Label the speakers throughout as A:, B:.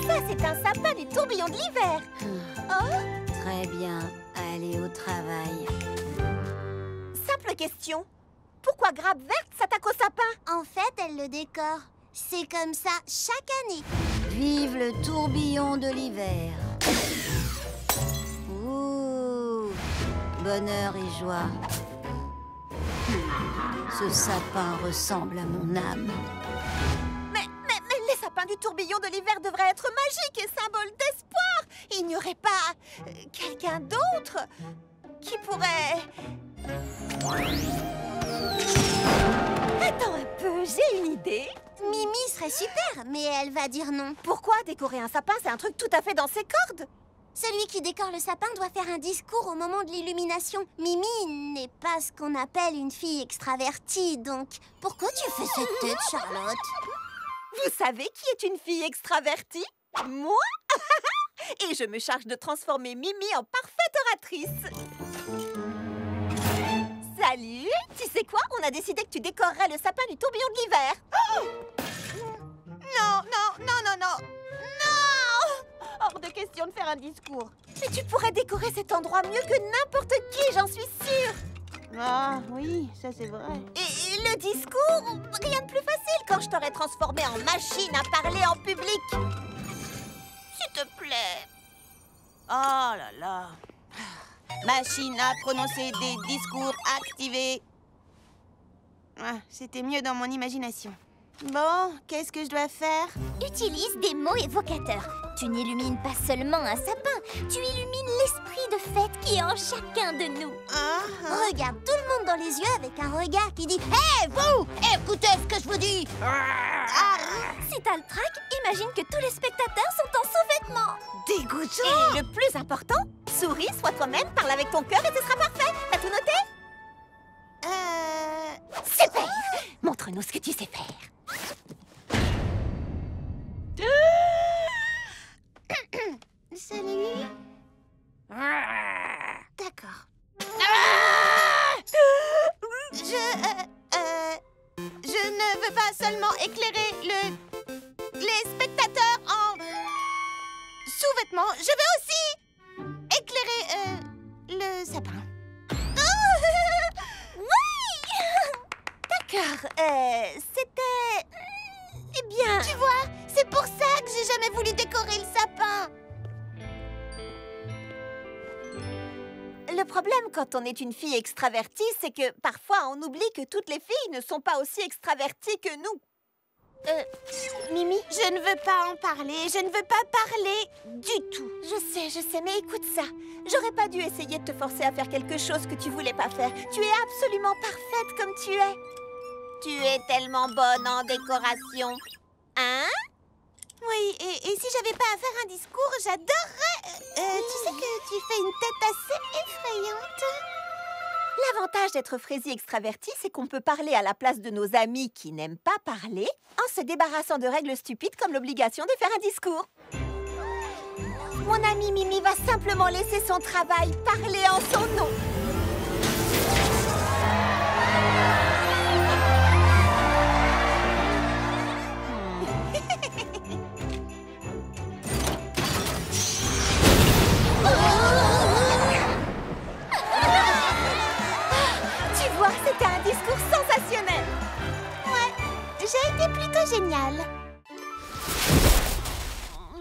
A: Ça, c'est un sapin du tourbillon de l'hiver. Oh,
B: Très bien, allez au travail.
A: simple question. Pourquoi Grappe Verte s'attaque au sapin?
C: En fait, elle le décore. C'est comme ça chaque année.
B: Vive le tourbillon de l'hiver. Ouh, bonheur et joie. Ce sapin ressemble à mon âme.
A: Mais les sapins du tourbillon de l'hiver devraient être magiques et symboles d'espoir. Il n'y aurait pas quelqu'un d'autre qui pourrait... Attends un peu, j'ai une idée.
C: Mimi serait super, mais elle va dire non.
A: Pourquoi décorer un sapin, c'est un truc tout à fait dans ses cordes?
C: Celui qui décore le sapin doit faire un discours au moment de l'illumination. Mimi n'est pas ce qu'on appelle une fille extravertie, donc pourquoi tu fais cette tête, Charlotte?
A: Vous savez qui est une fille extravertie? Moi. Et je me charge de transformer Mimi en parfaite oratrice. Salut! Tu sais quoi? On a décidé que tu décorerais le sapin du tourbillon de l'hiver. Oh! Non! Hors de question de faire un discours. Mais tu pourrais décorer cet endroit mieux que n'importe qui, j'en suis sûre.
D: Ah oui, ça c'est vrai.
A: Et le discours, rien de plus facile quand je t'aurais transformé en machine à parler en public. S'il te plaît.
D: Oh là là. Machine à prononcer des discours activés. Ah, c'était mieux dans mon imagination. Bon, qu'est-ce que je dois faire?
C: Utilise des mots évocateurs. Tu n'illumines pas seulement un sapin, tu illumines l'esprit de fête qui est en chacun de nous. Regarde tout le monde dans les yeux avec un regard qui dit « Hé, vous! Écoutez ce que je vous dis !»
A: Si t'as le trac, imagine que tous les spectateurs sont en sous-vêtements.
D: Dégoûtant!
A: Et le plus important, souris, sois toi-même, parle avec ton cœur et ce sera parfait. T'as tout noté? Super! Montre-nous ce que tu sais faire.
C: Salut. D'accord.
D: Je ne veux pas seulement éclairer les spectateurs en sous-vêtements. Je veux aussi éclairer le sapin.
A: D'accord, c'était... Eh bien...
D: Tu vois, c'est pour ça que j'ai jamais voulu décorer le sapin.
A: Le problème quand on est une fille extravertie, c'est que parfois on oublie que toutes les filles ne sont pas aussi extraverties que nous.
D: Mimi, je ne veux pas en parler. Je ne veux pas parler du tout.
A: Je sais, mais écoute ça. J'aurais pas dû essayer de te forcer à faire quelque chose que tu voulais pas faire. Tu es absolument parfaite comme tu es. Tu es tellement bonne en décoration. Hein?
D: Oui, et si j'avais pas à faire un discours, j'adorerais... tu sais que tu fais une tête assez effrayante.
A: L'avantage d'être Frésie extravertie, c'est qu'on peut parler à la place de nos amis qui n'aiment pas parler en se débarrassant de règles stupides comme l'obligation de faire un discours. Mon amie Mimi va simplement laisser son travail parler en son nom. Tu vois, c'était un discours sensationnel.
D: J'ai été plutôt géniale.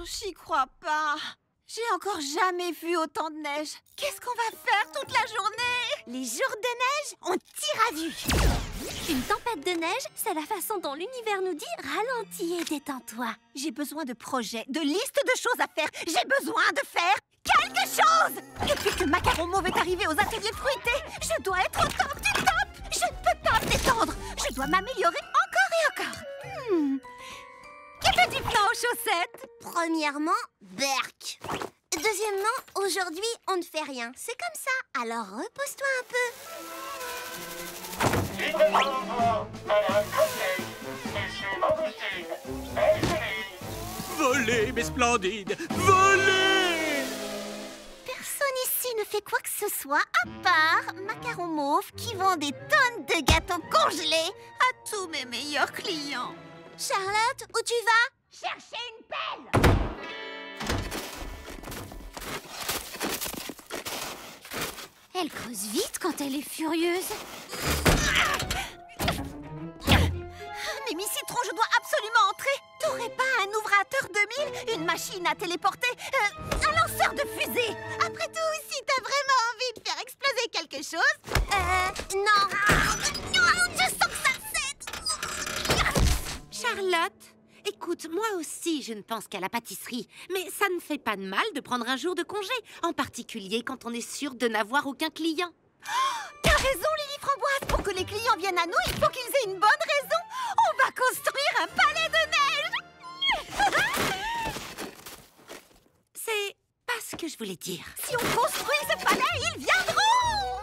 A: J'y crois pas. J'ai encore jamais vu autant de neige. Qu'est-ce qu'on va faire toute la journée?
D: Les jours de neige ont ira vu.
C: Une tempête de neige, c'est la façon dont l'univers nous dit « ralentis et détends-toi ».
A: J'ai besoin de projets, de listes de choses à faire. J'ai besoin de faire quelque chose. Depuis que Macaron Mauve est arrivé aux ateliers fruités, je dois être au top du top. Je ne peux pas me détendre. Je dois m'améliorer encore et encore. Qui fait du plan aux chaussettes?
C: Premièrement, berk. Deuxièmement, aujourd'hui, on ne fait rien. C'est comme ça, alors repose-toi un peu.
E: Volez, mes splendides, volez!
A: Personne ici ne fait quoi que ce soit à part Macaron Mauve qui vend des tonnes de gâteaux congelés à tous mes meilleurs clients.
C: Charlotte, où tu vas?
A: Chercher une pelle!
B: Elle creuse vite quand elle est furieuse.
A: Mimi Citron, je dois absolument entrer. T'aurais pas un ouvrateur 2000, une machine à téléporter, un lanceur de fusée?
D: Après tout, si t'as vraiment envie de faire exploser quelque chose...
A: Non. Je sens que ça cède.
F: Charlotte, écoute, moi aussi je ne pense qu'à la pâtisserie. Mais ça ne fait pas de mal de prendre un jour de congé, en particulier quand on est sûr de n'avoir aucun client.
A: T'as raison, Lily Framboise. Pour que les clients viennent à nous, il faut qu'ils aient une bonne raison. On va construire un palais de neige.
F: C'est pas ce que je voulais dire.
A: Si on construit ce palais, ils viendront.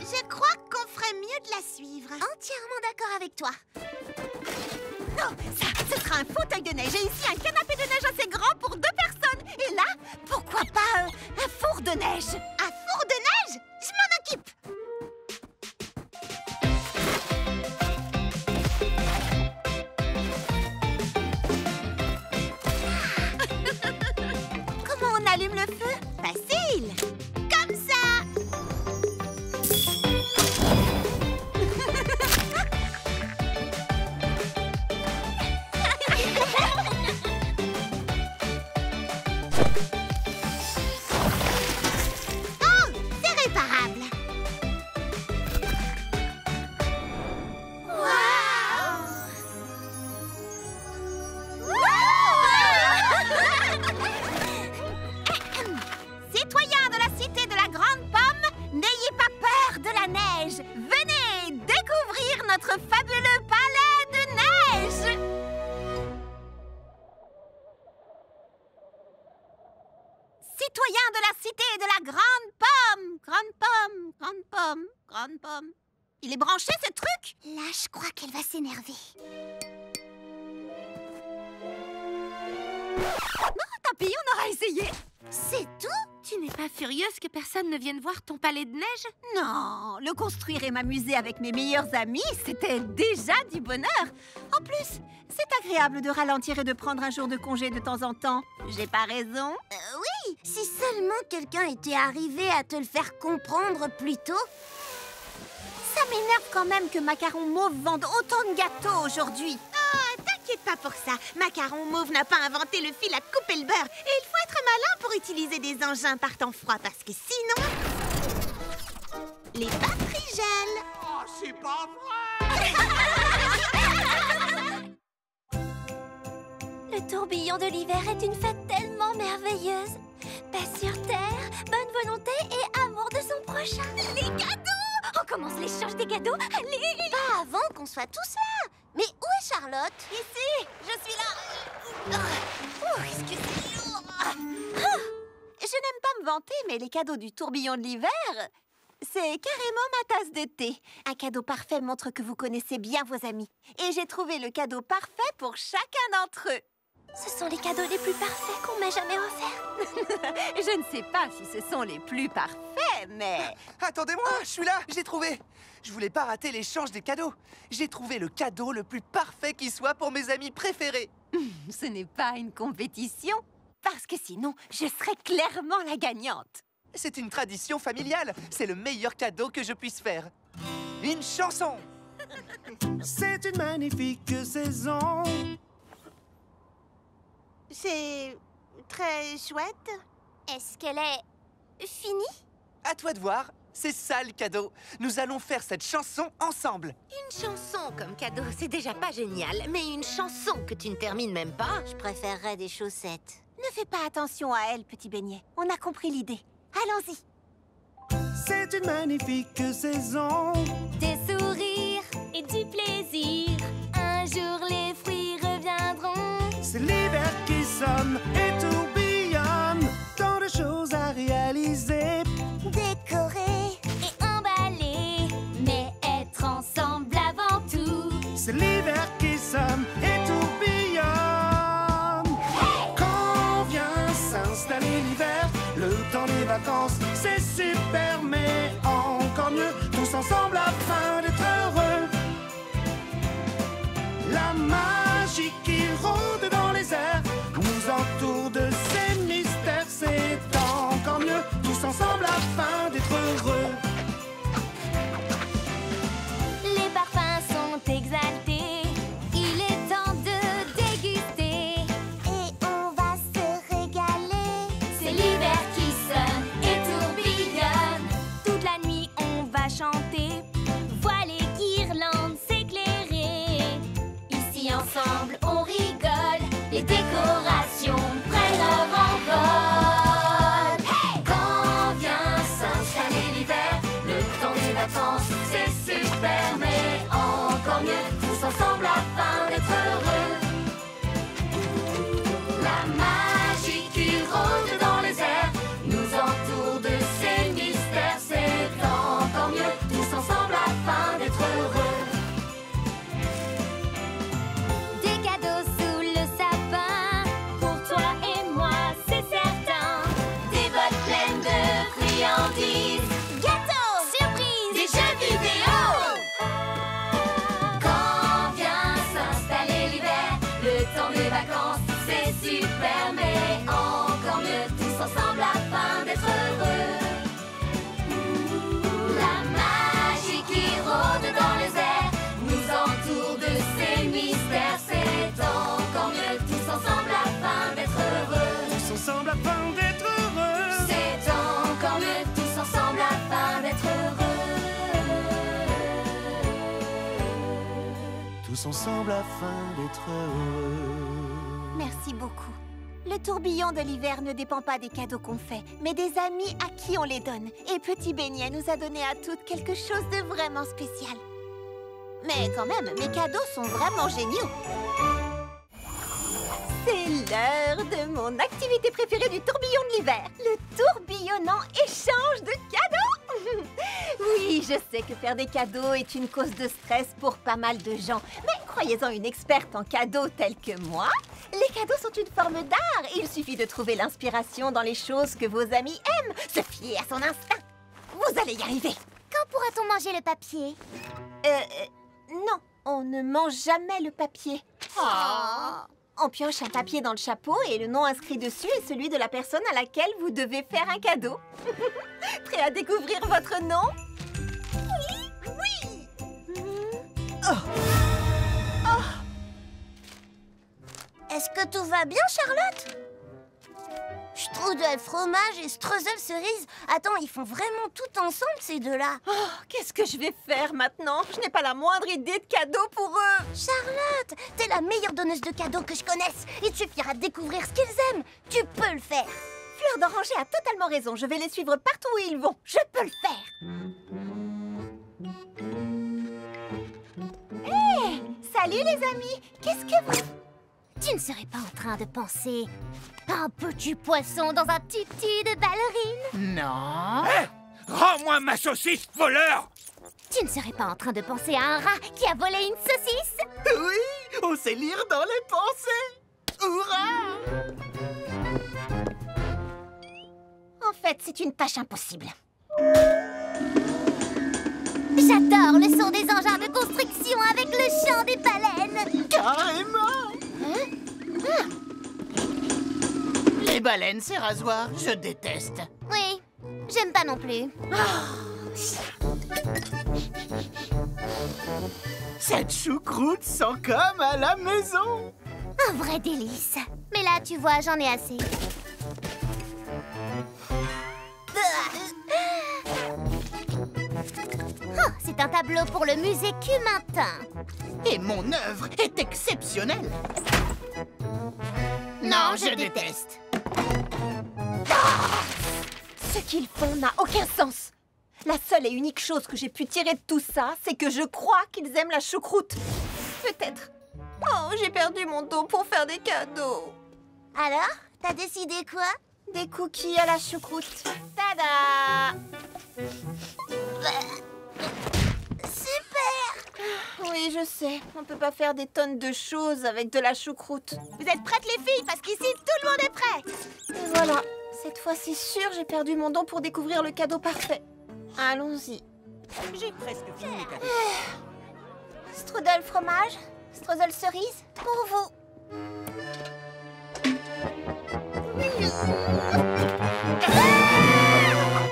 D: Je crois qu'on ferait mieux de la suivre.
C: Entièrement d'accord avec toi.
A: Non, ça, ce sera un fauteuil de neige. Et ici, un canapé de neige assez grand pour 2 personnes. Et là, pourquoi pas un four de neige?
D: Un four de neige? Je m'en occupe.
A: Comment on allume le feu?
D: Facile. Comme ça. Oh, c'est réparable.
A: Citoyens de la cité de la Grande Pomme, n'ayez pas peur de la neige. Venez découvrir notre fabuleux palais de neige. Citoyens de la cité de la Grande Pomme. Grande Pomme, Grande Pomme, Grande Pomme. Il est branché ce truc?
C: Là, je crois qu'elle va s'énerver.
A: Tant pis, on aura essayé.
C: C'est tout?
F: Tu n'es pas furieuse que personne ne vienne voir ton palais de neige?
A: Non, le construire et m'amuser avec mes meilleurs amis, c'était déjà du bonheur. En plus, c'est agréable de ralentir et de prendre un jour de congé de temps en temps. J'ai pas raison?
C: Oui, si seulement quelqu'un était arrivé à te le faire comprendre plus tôt.
A: Ça m'énerve quand même que Macaron Mauve vende autant de gâteaux aujourd'hui.
D: Ah, t'inquiète pas pour ça. Macaron Mauve n'a pas inventé le fil à couper le beurre. Et il faut être malin pour utiliser des engins par temps froid parce que sinon... les batteries gèlent.
E: Oh, c'est pas vrai!
C: Le tourbillon de l'hiver est une fête tellement merveilleuse. Paix sur terre, bonne volonté et amour de son prochain.
A: Les cadeaux! On commence l'échange des cadeaux. Allez!
C: Pas avant qu'on soit tous là. Mais où est Charlotte?
A: Ici, je suis là. Excusez-moi. Je n'aime pas me vanter, mais les cadeaux du tourbillon de l'hiver, c'est carrément ma tasse de thé. Un cadeau parfait montre que vous connaissez bien vos amis. Et j'ai trouvé le cadeau parfait pour chacun d'entre eux.
C: Ce sont les cadeaux les plus parfaits qu'on m'ait jamais offerts.
A: Je ne sais pas si ce sont les plus parfaits, mais...
G: Attendez-moi, je suis là, j'ai trouvé. Je voulais pas rater l'échange des cadeaux. J'ai trouvé le cadeau le plus parfait qui soit pour mes amis préférés.
A: Ce n'est pas une compétition, parce que sinon, je serais clairement la gagnante.
G: C'est une tradition familiale. C'est le meilleur cadeau que je puisse faire. Une chanson.
H: C'est une magnifique saison.
D: C'est très chouette.
C: Est-ce qu'elle est finie?
G: À toi de voir. C'est ça le cadeau. Nous allons faire cette chanson ensemble.
F: Une chanson comme cadeau, c'est déjà pas génial. Mais une chanson que tu ne termines même pas...
B: Je préférerais des chaussettes.
A: Ne fais pas attention à elle, petit beignet. On a compris l'idée. Allons-y.
H: C'est une magnifique saison.
C: Des sourires et du plaisir. Un jour les fruits reviendront.
H: C'est l'hiver qui sonne et tourbillonne. Tant de choses à réaliser.
C: Décorer et emballer. Mais être ensemble avant tout.
H: C'est l'hiver qui sonne et tourbillonne. Quand vient s'installer l'hiver, le temps des vacances, c'est super, mais encore mieux, tous ensemble afin d'être heureux. La magie qui rôde dans les airs nous entoure de ces mystères, c'est encore mieux, tous ensemble afin
C: ensemble, on rigole. Les décorations prennent leur envol. Hey! Quand vient s'installer l'hiver, le temps des vacances, c'est super, mais encore mieux, tous ensemble afin d'être heureux. La magie qui rôde dans les airs nous entoure de ses mystères, c'est encore mieux, tous ensemble afin d'être heureux. Des cadeaux sous le sapin, pour toi et moi, c'est certain. Des boîtes pleines de friandises, gâteaux, surprises, des jeux vidéo. Quand vient s'installer l'hiver, le temps des vacances, c'est super, mais encore mieux, tous ensemble afin d'être heureux. La magie qui rôde dans les airs nous entoure de ses mystères, c'est encore mieux, tous ensemble afin d'être heureux.
H: Tous ensemble afin d'être heureux.
C: C'est encore mieux, tous ensemble afin d'être heureux.
H: Tous ensemble afin d'être heureux.
A: Merci beaucoup. Le tourbillon de l'hiver ne dépend pas des cadeaux qu'on fait, mais des amis à qui on les donne. Et Petit Beignet nous a donné à toutes quelque chose de vraiment spécial. Mais quand même, mes cadeaux sont vraiment géniaux. C'est l'heure de mon activité préférée du tourbillon de l'hiver. Le tourbillonnant échange de cadeaux. Oui, je sais que faire des cadeaux est une cause de stress pour pas mal de gens. Mais croyez-en une experte en cadeaux telle que moi, les cadeaux sont une forme d'art et il suffit de trouver l'inspiration dans les choses que vos amis aiment. Se fier à son instinct. Vous allez y arriver.
C: Quand pourra-t-on manger le papier?
A: Non, on ne mange jamais le papier. On pioche un papier dans le chapeau et le nom inscrit dessus est celui de la personne à laquelle vous devez faire un cadeau. Prêt à découvrir votre nom? Oui!
C: Est-ce que tout va bien, Charlotte? Strudel fromage et streusel cerise. Attends, ils font vraiment tout ensemble, ces deux-là.
A: Oh, qu'est-ce que je vais faire maintenant? Je n'ai pas la moindre idée de cadeau pour eux.
C: Charlotte, t'es la meilleure donneuse de cadeaux que je connaisse. Il te suffira de découvrir ce qu'ils aiment. Tu peux le faire.
A: Fleur d'Oranger a totalement raison. Je vais les suivre partout où ils vont. Je peux le faire. Hé! Salut les amis! Qu'est-ce que vous...
C: Tu ne serais pas en train de penser à un petit poisson dans un tutu de ballerine?
E: Non. Hé! Rends-moi ma saucisse, voleur!
C: Tu ne serais pas en train de penser à un rat qui a volé une saucisse?
G: Oui, on sait lire dans les pensées. Hurrah!
A: En fait, c'est une tâche impossible.
C: J'adore le son des engins de construction avec le chant des baleines.
G: Carrément! Les baleines, ces rasoirs, je déteste.
C: Oui, j'aime pas non plus.
G: Cette choucroute sent comme à la maison.
C: Un vrai délice. Mais là, tu vois, j'en ai assez. Oh, c'est un tableau pour le musée Cumintin.
G: Et mon œuvre est exceptionnelle. Non, je déteste.
A: Ce qu'ils font n'a aucun sens. La seule et unique chose que j'ai pu tirer de tout ça, c'est que je crois qu'ils aiment la choucroute. Peut-être. Oh, j'ai perdu mon dos pour faire des cadeaux.
C: Alors, t'as décidé quoi?
A: Des cookies à la choucroute. Tada!
C: Super!
A: Oui, je sais. On peut pas faire des tonnes de choses avec de la choucroute.
D: Vous êtes prêtes, les filles? Parce qu'ici, tout le monde est prêt.
A: Et voilà. Cette fois, c'est sûr, j'ai perdu mon don pour découvrir le cadeau parfait. Allons-y.
E: J'ai presque fini mes cadeaux.
A: Strudel fromage, streusel cerise, pour vous.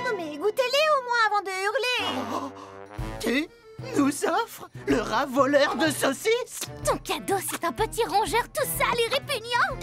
A: Non mais goûtez-les au moins avant de hurler.
G: Tu nous offres le rat voleur de saucisses?
C: Ton cadeau, c'est un petit rongeur tout sale et répugnant.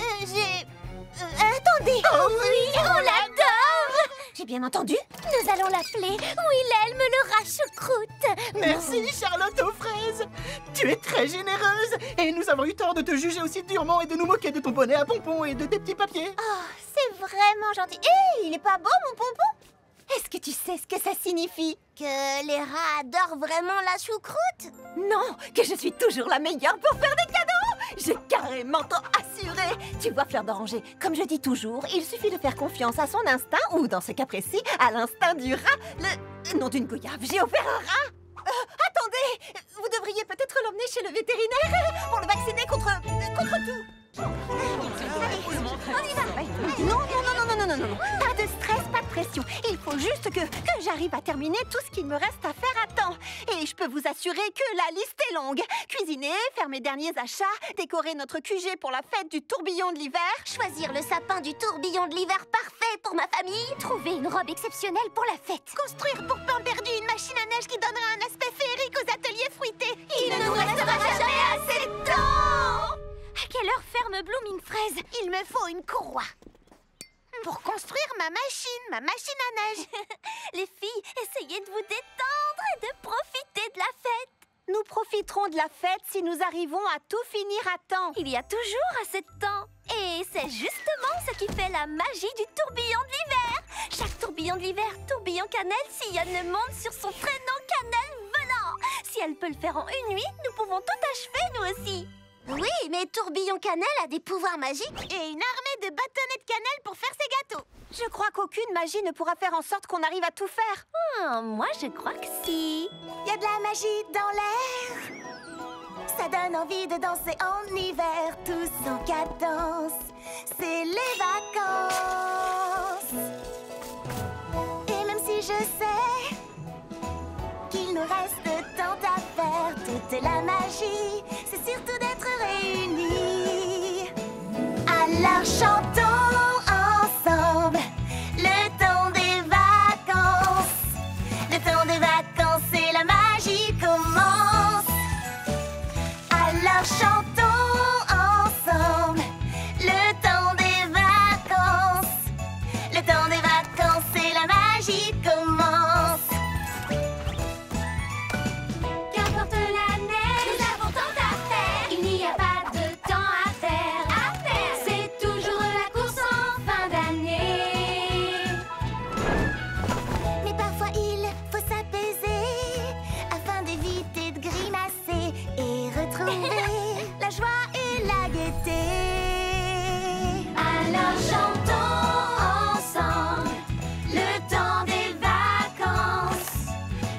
A: Attendez.
C: Oh oui, on l'adore.
A: J'ai bien entendu.
C: Nous allons l'appeler Wilhelm le rat choucroute.
I: Merci, Charlotte aux fraises. Tu es très généreuse. Et nous avons eu tort de te juger aussi durement et de nous moquer de ton bonnet à pompons et de tes petits papiers.
C: Oh, c'est vraiment gentil. Hé, il est pas beau, mon pompon?
A: Est-ce que tu sais ce que ça signifie?
C: Que les rats adorent vraiment la choucroute?
A: Non, que je suis toujours la meilleure pour faire des cadeaux. J'ai carrément tant assuré. Tu vois, Fleur d'Oranger, comme je dis toujours, il suffit de faire confiance à son instinct, ou dans ce cas précis, à l'instinct du rat. Le nom d'une goyave, j'ai offert un rat. Attendez, vous devriez peut-être l'emmener chez le vétérinaire pour le vacciner contre tout. On y va. Non. Pas de stress, pas de pression. Il faut juste que j'arrive à terminer tout ce qu'il me reste à faire à temps. Et je peux vous assurer que la liste est longue. Cuisiner, faire mes derniers achats, décorer notre QG pour la fête du tourbillon de l'hiver.
C: Choisir le sapin du tourbillon de l'hiver parfait pour ma famille. Trouver une robe exceptionnelle pour la fête.
D: Construire pour pain perdu une machine à neige qui donnera un aspect féerique aux ateliers fruités.
C: Il ne nous restera jamais assez de temps. À quelle heure ferme Blooming Fraise?
D: Il me faut une courroie pour construire ma machine à neige.
C: Les filles, essayez de vous détendre et de profiter de la fête.
A: Nous profiterons de la fête si nous arrivons à tout finir à temps.
C: Il y a toujours assez de temps. Et c'est justement ce qui fait la magie du tourbillon de l'hiver. Chaque tourbillon de l'hiver, tourbillon cannelle, sillonne le monde sur son traîneau cannelle volant. Si elle peut le faire en une nuit, nous pouvons tout achever, nous aussi. Oui, mais tourbillon cannelle a des pouvoirs magiques
D: et une armée de bâtonnets de cannelle pour faire ses gâteaux.
A: Je crois qu'aucune magie ne pourra faire en sorte qu'on arrive à tout faire.
C: Moi, je crois que si.
D: Il y a de la magie dans l'air. Ça donne envie de danser en hiver, tous en cadence. C'est les vacances. Et même si je sais qu'il nous reste tant à faire, toute la magie, c'est surtout d'être réunis. Alors chantons ensemble le temps des vacances. Le temps des vacances et la magie commence. Alors chantons ensemble le temps des vacances. Le temps des vacances et la magie commence.
C: Qu'importe l'année, nous avons tant à faire. Il n'y a pas de temps à faire. C'est toujours la course en fin d'année.
D: Mais parfois il faut s'apaiser afin d'éviter de grimacer et retrouver la joie et la gaieté.
C: Alors chantons ensemble le temps des vacances.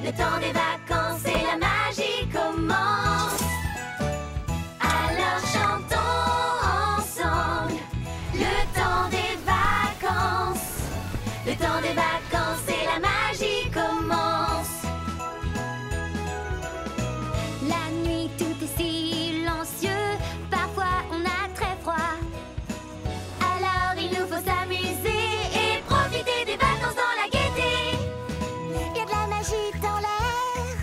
C: Le temps des vacances et la magie commence. Alors chantons ensemble le temps des vacances. Le temps des vacances et la magie commence. La nuit tout est silencieux, parfois on a très froid. Alors il nous faut s'amuser et profiter des vacances dans la gaieté.
D: Il y a de la magie dans l'air.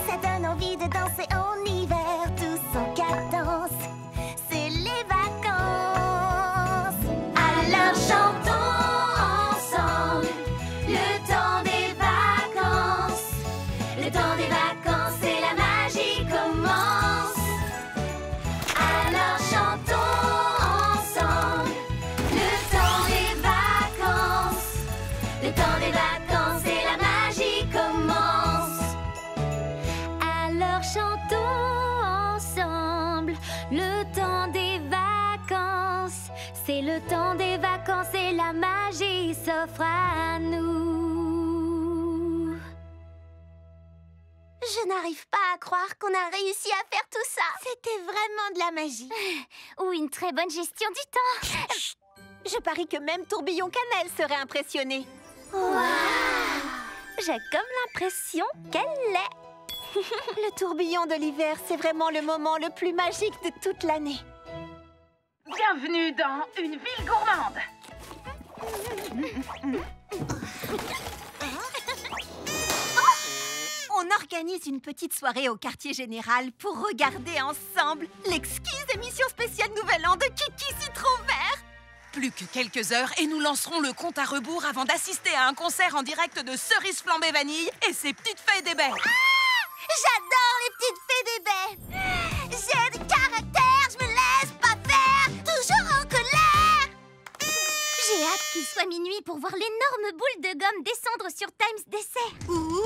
D: Ça donne envie de danser en hiver, tous en cadence. C'est les vacances.
C: Alors chantons ensemble le temps des vacances. Le temps des vacances et la magie commence. Alors chantons ensemble le temps des vacances. Le temps des vacances et la magie commence. Alors chantons ensemble le temps des vacances. C'est le temps des vacances et la magie s'offre à nous.
D: Je n'arrive pas à croire qu'on a réussi à faire tout ça. C'était vraiment de la magie.
C: Ou une très bonne gestion du temps.
A: Je parie que même Tourbillon Cannelle serait impressionné.
C: J'ai comme l'impression qu'elle l'est.
A: Le tourbillon de l'hiver, c'est vraiment le moment le plus magique de toute l'année.
J: Bienvenue dans une ville gourmande.
A: On organise une petite soirée au quartier général pour regarder ensemble l'exquise émission spéciale Nouvel An de Kiki Citron Vert.
K: Plus que quelques heures et nous lancerons le compte à rebours avant d'assister à un concert en direct de Cerise Flambée Vanille et ses petites fées des baies.
C: J'adore les petites fées des baies. J'ai du caractère, je me laisse pas faire, toujours en colère. J'ai hâte qu'il soit minuit pour voir l'énorme boule de gomme descendre sur Times Dessert.
A: Ouh,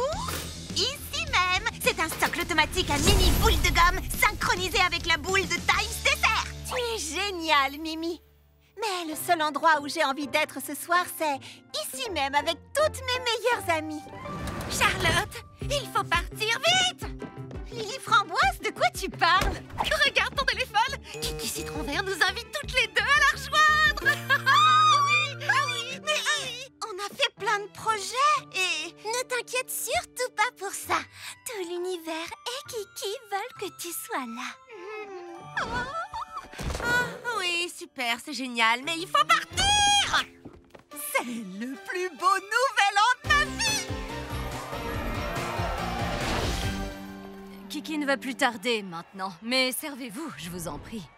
A: ici même, c'est un socle automatique à mini boule de gomme synchronisé avec la boule de Times Dessert. Tu es génial, Mimi. Mais le seul endroit où j'ai envie d'être ce soir, c'est ici même avec toutes mes meilleures amies.
F: Charlotte, il faut partir vite!
A: Lily Framboise, de quoi tu parles?
F: Regarde ton téléphone! Kiki Citron Vert nous invite toutes les deux à la rejoindre!
A: Mais on a fait plein de projets et...
C: Ne t'inquiète surtout pas pour ça. Tout l'univers et Kiki veulent que tu sois là.
F: Oui, super, c'est génial, mais il faut partir!
A: C'est le plus beau nouvel an de ma vie!
L: Kiki ne va plus tarder maintenant, mais servez-vous, je vous en prie.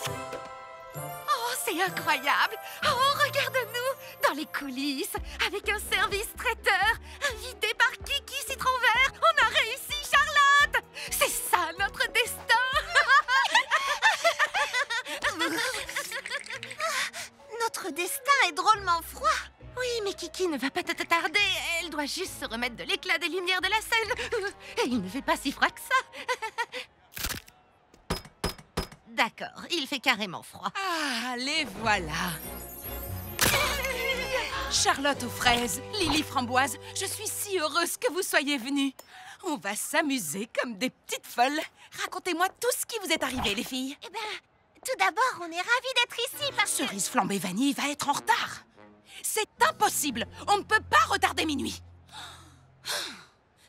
F: Oh, c'est incroyable! Oh, regarde-nous! Dans les coulisses, avec un service traiteur, invité par Kiki Citron Vert, on a réussi, Charlotte! C'est ça, notre destin!
A: Notre destin est drôlement froid.
F: Oui, mais Kiki ne va pas tarder. Elle doit juste se remettre de l'éclat des lumières de la scène. Et il ne fait pas si froid que ça. D'accord, il fait carrément froid.
K: Ah, les voilà. Charlotte aux fraises, Lily Framboise, je suis si heureuse que vous soyez venues. On va s'amuser comme des petites folles. Racontez-moi tout ce qui vous est arrivé, les filles.
A: Eh bien, tout d'abord, on est ravis d'être ici parce que...
K: Cerise Flambée Vanille va être en retard. C'est impossible. On ne peut pas retarder minuit.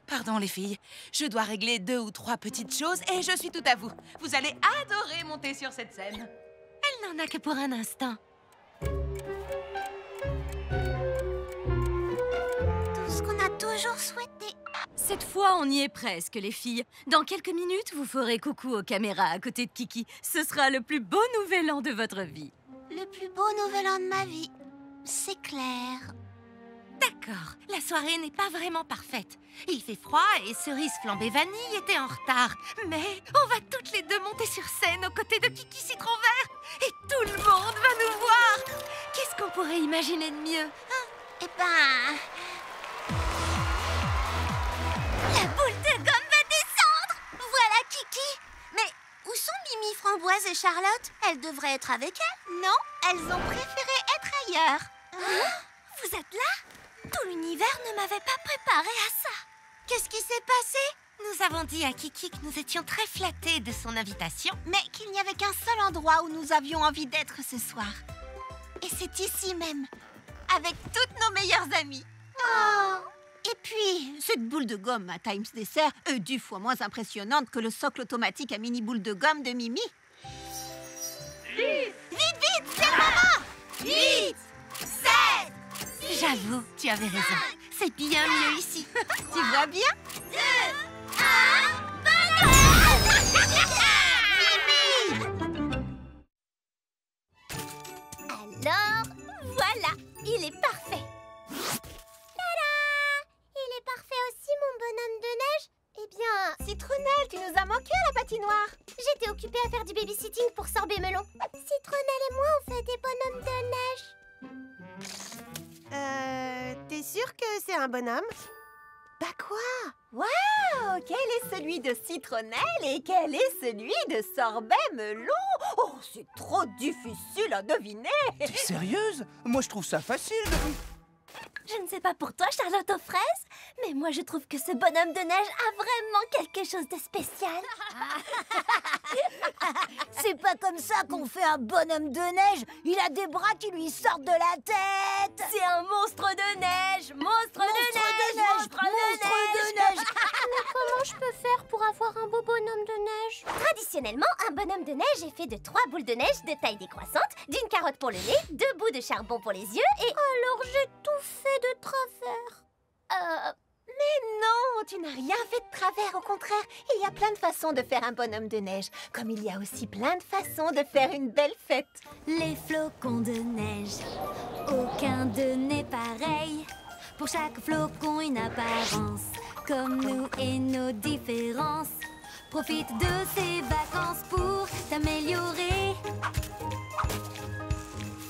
K: Pardon, les filles. Je dois régler 2 ou 3 petites choses et je suis tout à vous. Vous allez adorer monter sur cette scène.
F: Elle n'en a que pour un instant.
C: Tout ce qu'on a toujours souhaité.
L: Cette fois, on y est presque, les filles. Dans quelques minutes, vous ferez coucou aux caméras à côté de Kiki. Ce sera le plus beau nouvel an de votre vie.
C: Le plus beau nouvel an de ma vie. C'est clair.
F: D'accord, la soirée n'est pas vraiment parfaite. Il fait froid et Cerise Flambée Vanille était en retard. Mais on va toutes les deux monter sur scène aux côtés de Kiki Citron Vert. Et tout le monde va nous voir. Qu'est-ce qu'on pourrait imaginer de mieux?
C: Eh ben... La boule de gomme va descendre! Voilà Kiki! Mais où sont Mimi Framboise et Charlotte? Elles devraient être avec elles?
A: Non, elles ont préféré être ailleurs.
C: Vous êtes là? Tout l'univers ne m'avait pas préparé à ça.
A: Qu'est-ce qui s'est passé?
F: Nous avons dit à Kiki que nous étions très flattés de son invitation.
A: Mais qu'il n'y avait qu'un seul endroit où nous avions envie d'être ce soir. Et c'est ici même, avec toutes nos meilleures amies.
C: Oh.
A: Et puis, cette boule de gomme à Times Dessert est 10 fois moins impressionnante que le socle automatique à mini boule de gomme de Mimi. Vite, c'est le moment! 8, 7,
F: J'avoue, tu avais raison. C'est bien mieux ici.
A: tu vois bien?
C: 2, 1, alors, voilà, il est parfait. Tada! Il est parfait aussi, mon bonhomme de neige. Eh bien,
A: Citronnelle, tu nous as manqué à la patinoire.
C: j'étais occupée à faire du babysitting pour Sorbet Melon. Citronnelle et moi, on fait des bonhommes de neige.
D: T'es sûre que c'est un bonhomme?
A: Bah quoi? Waouh! Quel est celui de Citronnelle et quel est celui de Sorbet Melon? Oh, c'est trop difficile à deviner!
G: T'es sérieuse? Moi, je trouve ça facile de...
C: Je ne sais pas pour toi, Charlotte aux fraises, mais moi je trouve que ce bonhomme de neige a vraiment quelque chose de spécial. C'est pas comme ça qu'on fait un bonhomme de neige. Il a des bras qui lui sortent de la tête. C'est un monstre de neige. Monstre de neige. Mais comment je peux faire pour avoir un beau bonhomme de neige? Traditionnellement, un bonhomme de neige est fait de 3 boules de neige de taille décroissante, d'une carotte pour le nez, 2 bouts de charbon pour les yeux et... Alors j'ai tout fait de travers.
A: Mais non, tu n'as rien fait de travers, au contraire. Il y a plein de façons de faire un bonhomme de neige, comme il y a aussi plein de façons de faire une belle fête.
L: Les flocons de neige, aucun d'eux n'est pareil. Pour chaque flocon, une apparence, comme nous et nos différences. Profite de ces vacances pour t'améliorer.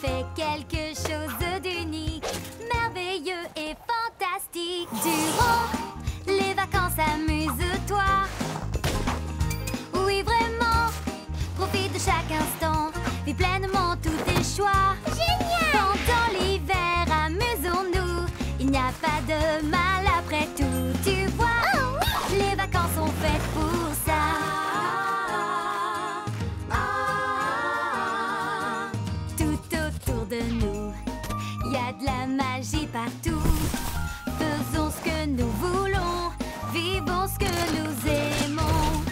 L: Fais quelque chose d'unique, merveilleux et fantastique. Durant les vacances, amuse-toi. Oui, vraiment, profite de chaque instant. Vis pleinement tous tes choix.
C: Génial!
L: Pendant l'hiver, amusons-nous. Il n'y a pas de mal après tout, tu vois.
C: Oh, oui!
L: Les vacances sont faites pour ça. Tout autour de nous, il y a de la magie partout. Faisons ce que nous voulons, vivons ce que nous aimons.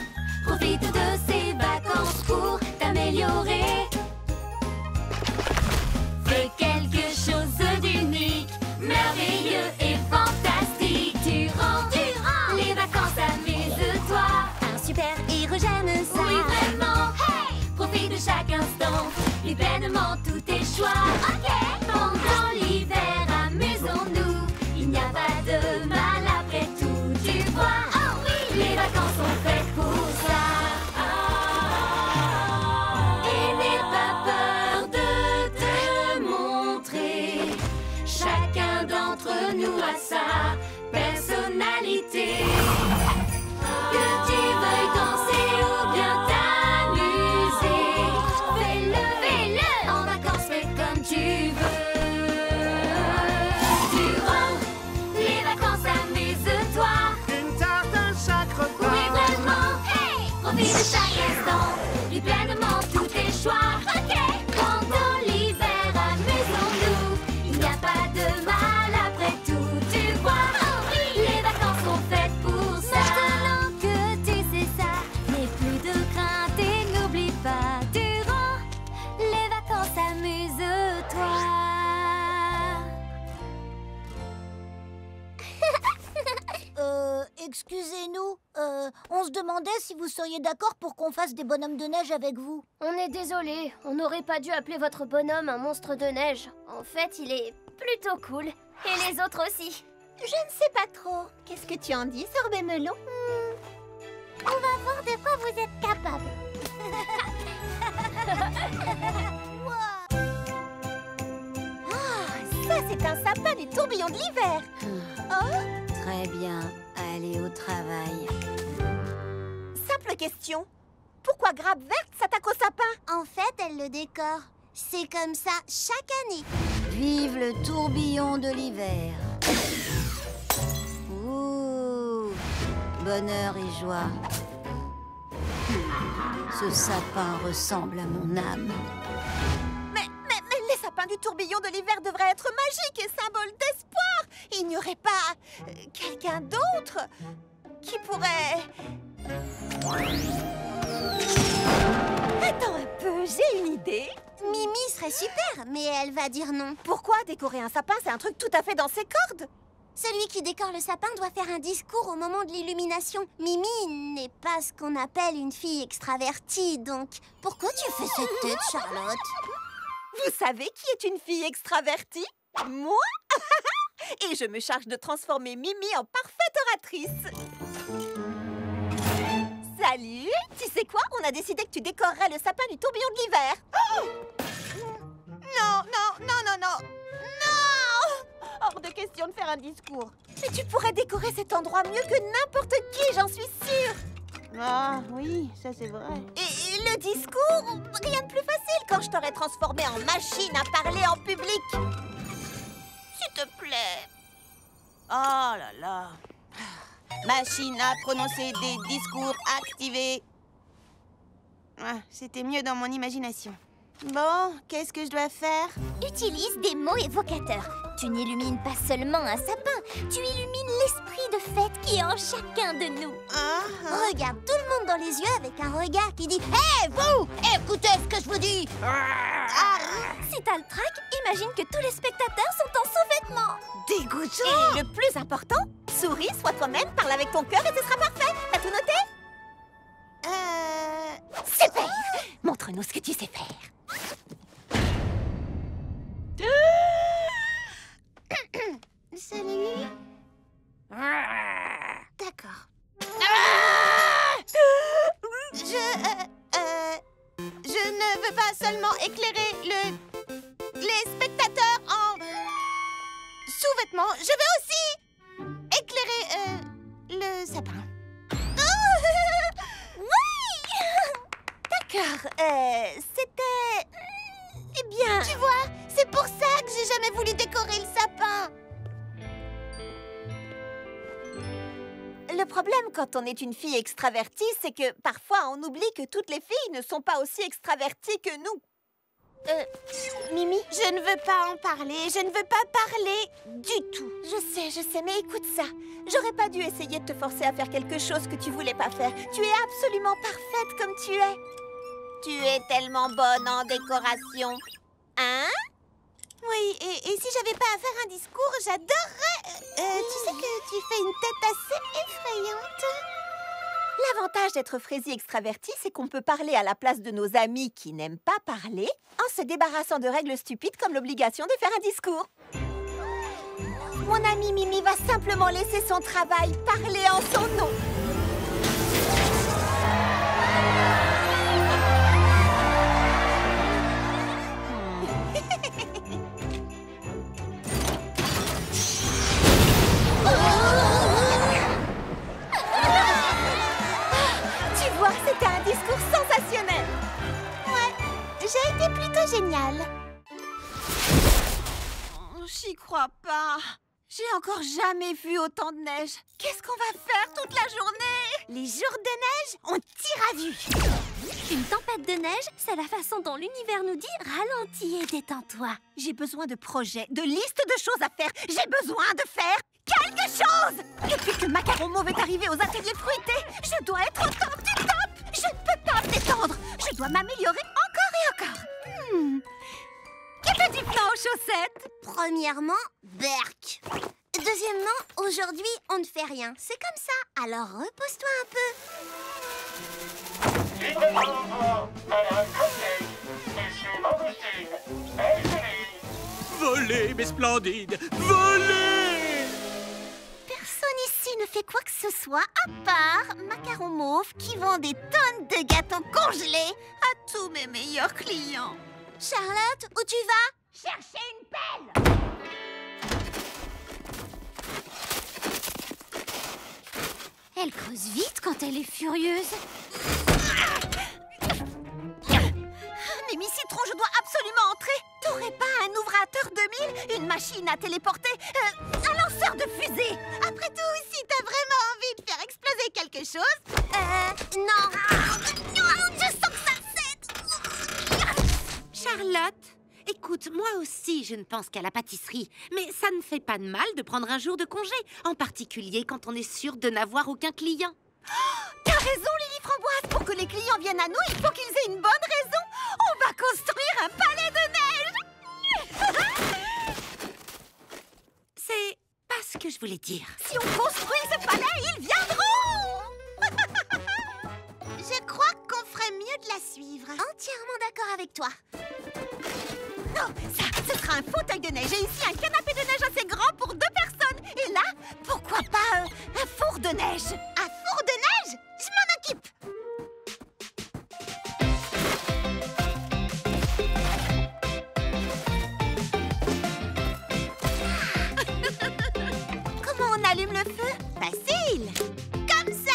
L: Profite de ces vacances pour t'améliorer. Fais quelque chose d'unique, merveilleux et fantastique. Durant les vacances, amuse-toi.
C: Un super héros, j'aime ça.
L: Oui, vraiment. Hey! Profite de chaque instant. Vis pleinement tous tes choix.
C: Ok.
L: Pendant l'hiver, amusons-nous. Il n'y a pas de mal après tout, tu vois.
C: Oh oui!
L: Les vacances sont faites pour ça. Et n'aie pas peur de te montrer. Chacun d'entre nous a sa personnalité. Que tu veuilles danser ou bien t'amuser, fais-le, en vacances, fais comme tu veux. Durant les vacances, amuse-toi.
H: Une tarte à chaque repas.
L: Oui, vraiment, hey! Profite de chaque instant, vis pleinement tous tes choix. Ok! Pendant l'hiver, amusons-nous. Il n'y a pas de mal après tout, tu vois.
C: Oh oui!
L: Les vacances sont faites pour ça. Maintenant que tu sais ça, n'aie plus de crainte et n'oublie pas. Durant les vacances, amuse-toi.
C: Excusez-nous, on se demandait si vous seriez d'accord pour qu'on fasse des bonhommes de neige avec vous.
M: On est désolé, on n'aurait pas dû appeler votre bonhomme un monstre de neige. En fait, il est plutôt cool. Et les autres aussi.
A: Je ne sais pas trop. Qu'est-ce que tu en dis, Sorbet Melon?
C: On va voir de quoi vous êtes capable.
A: Ça, c'est un sapin du tourbillon de l'hiver. Oh,
B: Très bien, allez au travail.
A: simple question. Pourquoi Grappe Verte s'attaque au sapin?
C: En fait, elle le décore. C'est comme ça chaque année.
B: Vive le tourbillon de l'hiver. Ouh, bonheur et joie. Ce sapin ressemble à mon âme.
A: Mais les sapins du tourbillon de l'hiver devraient être magiques et symboles d'espoir. Il n'y aurait pas quelqu'un d'autre qui pourrait... Attends un peu, j'ai une idée.
C: Mimi serait super, mais elle va dire non.
A: Pourquoi décorer un sapin, c'est un truc tout à fait dans ses cordes.
C: Celui qui décore le sapin doit faire un discours au moment de l'illumination. Mimi n'est pas ce qu'on appelle une fille extravertie, donc... Pourquoi tu fais cette tête, Charlotte?
A: Vous savez qui est une fille extravertie? Moi. Et je me charge de transformer Mimi en parfaite oratrice. Salut! Tu sais quoi? On a décidé que tu décorerais le sapin du tourbillon de l'hiver. Oh! Non, non, non, non, non! Non! Hors de question de faire un discours. Mais tu pourrais décorer cet endroit mieux que n'importe qui, j'en suis sûre.
D: Ah, oui, ça c'est vrai.
A: Et le discours? Rien de plus facile quand je t'aurais transformé en machine à parler en public. S'il te plaît.
D: Oh là là. Machine à prononcer des discours activée. Ah, c'était mieux dans mon imagination. Bon, qu'est-ce que je dois faire?
C: Utilise des mots évocateurs. Tu n'illumines pas seulement un sapin, tu illumines l'esprit de fête qui est en chacun de nous. Regarde tout le monde dans les yeux avec un regard qui dit « Hé, vous! Écoutez ce que je vous dis !»
M: Si t'as le trac, imagine que tous les spectateurs sont en sous-vêtements.
A: Dégoûtant! Et le plus important, souris, sois toi-même, parle avec ton cœur et ce sera parfait. T'as tout noté? Super! Montre-nous ce que tu sais faire.
D: Salut. D'accord. Je ne veux pas seulement éclairer les spectateurs en sous-vêtements. Je veux aussi éclairer le sapin.
A: Oui! D'accord, c'était... Eh bien...
D: Tu vois, c'est pour ça que j'ai jamais voulu décorer le sapin.
A: Le problème quand on est une fille extravertie, c'est que parfois on oublie que toutes les filles ne sont pas aussi extraverties que nous.
D: Mimi, je ne veux pas en parler, je ne veux pas parler du tout.
A: Je sais, mais écoute ça. J'aurais pas dû essayer de te forcer à faire quelque chose que tu voulais pas faire. Tu es absolument parfaite comme tu es.
D: Tu es tellement bonne en décoration.
A: Hein?
D: Oui, et si j'avais pas à faire un discours, j'adorerais... Tu sais que tu fais une tête assez effrayante.
A: L'avantage d'être Frésie extravertie, c'est qu'on peut parler à la place de nos amis qui n'aiment pas parler, en se débarrassant de règles stupides comme l'obligation de faire un discours. Mon amie Mimi va simplement laisser son travail parler en son nom. Tu vois, c'était un discours sensationnel.
D: Ouais, j'ai été plutôt géniale.
A: J'y crois pas. J'ai encore jamais vu autant de neige. Qu'est-ce qu'on va faire toute la journée?
D: Les jours de neige ont ira vue.
M: Une tempête de neige, c'est la façon dont l'univers nous dit ralentis et détends-toi.
A: J'ai besoin de projets, de listes de choses à faire. J'ai besoin de faire quelque chose. Depuis que Macaron Mauve est arrivé aux ateliers fruités, je dois être au top du top. Je ne peux pas me détendre. Je dois m'améliorer encore et encore. Quel petit plan aux chaussettes?
C: Premièrement, Berk. Deuxièmement, aujourd'hui, on ne fait rien. C'est comme ça, alors repose-toi un peu.
E: Volez, mes splendides, volez!
A: Personne ici ne fait quoi que ce soit à part Macaron Mauve qui vend des tonnes de gâteaux congelés à tous mes meilleurs clients.
C: Charlotte, où tu vas?
A: Chercher une pelle!
B: Elle creuse vite quand elle est furieuse.
A: Mimi Citron, je dois absolument entrer. T'aurais pas un ouvrateur 2000, une machine à téléporter, un lanceur de fusée?
D: Après tout, si t'as vraiment envie de faire exploser quelque chose...
C: Non.
A: Je sens que ça cède.
F: Charlotte, écoute, moi aussi je ne pense qu'à la pâtisserie. Mais ça ne fait pas de mal de prendre un jour de congé, en particulier quand on est sûr de n'avoir aucun client.
A: T'as raison, Lily Framboise. Pour que les clients viennent à nous, il faut qu'ils aient une bonne raison. On va construire un palais de neige.
F: C'est pas ce que je voulais dire.
A: Si on construit ce palais, ils viendront.
D: Je crois qu'on ferait mieux de la suivre.
C: Entièrement d'accord avec toi.
A: Non, ça, ce sera un fauteuil de neige. Et ici, un canapé de neige assez grand pour 2 personnes. Et là, pourquoi pas un four de neige?
D: Un four de neige? Je m'en occupe.
A: Comment on allume le feu?
D: Facile. Comme ça.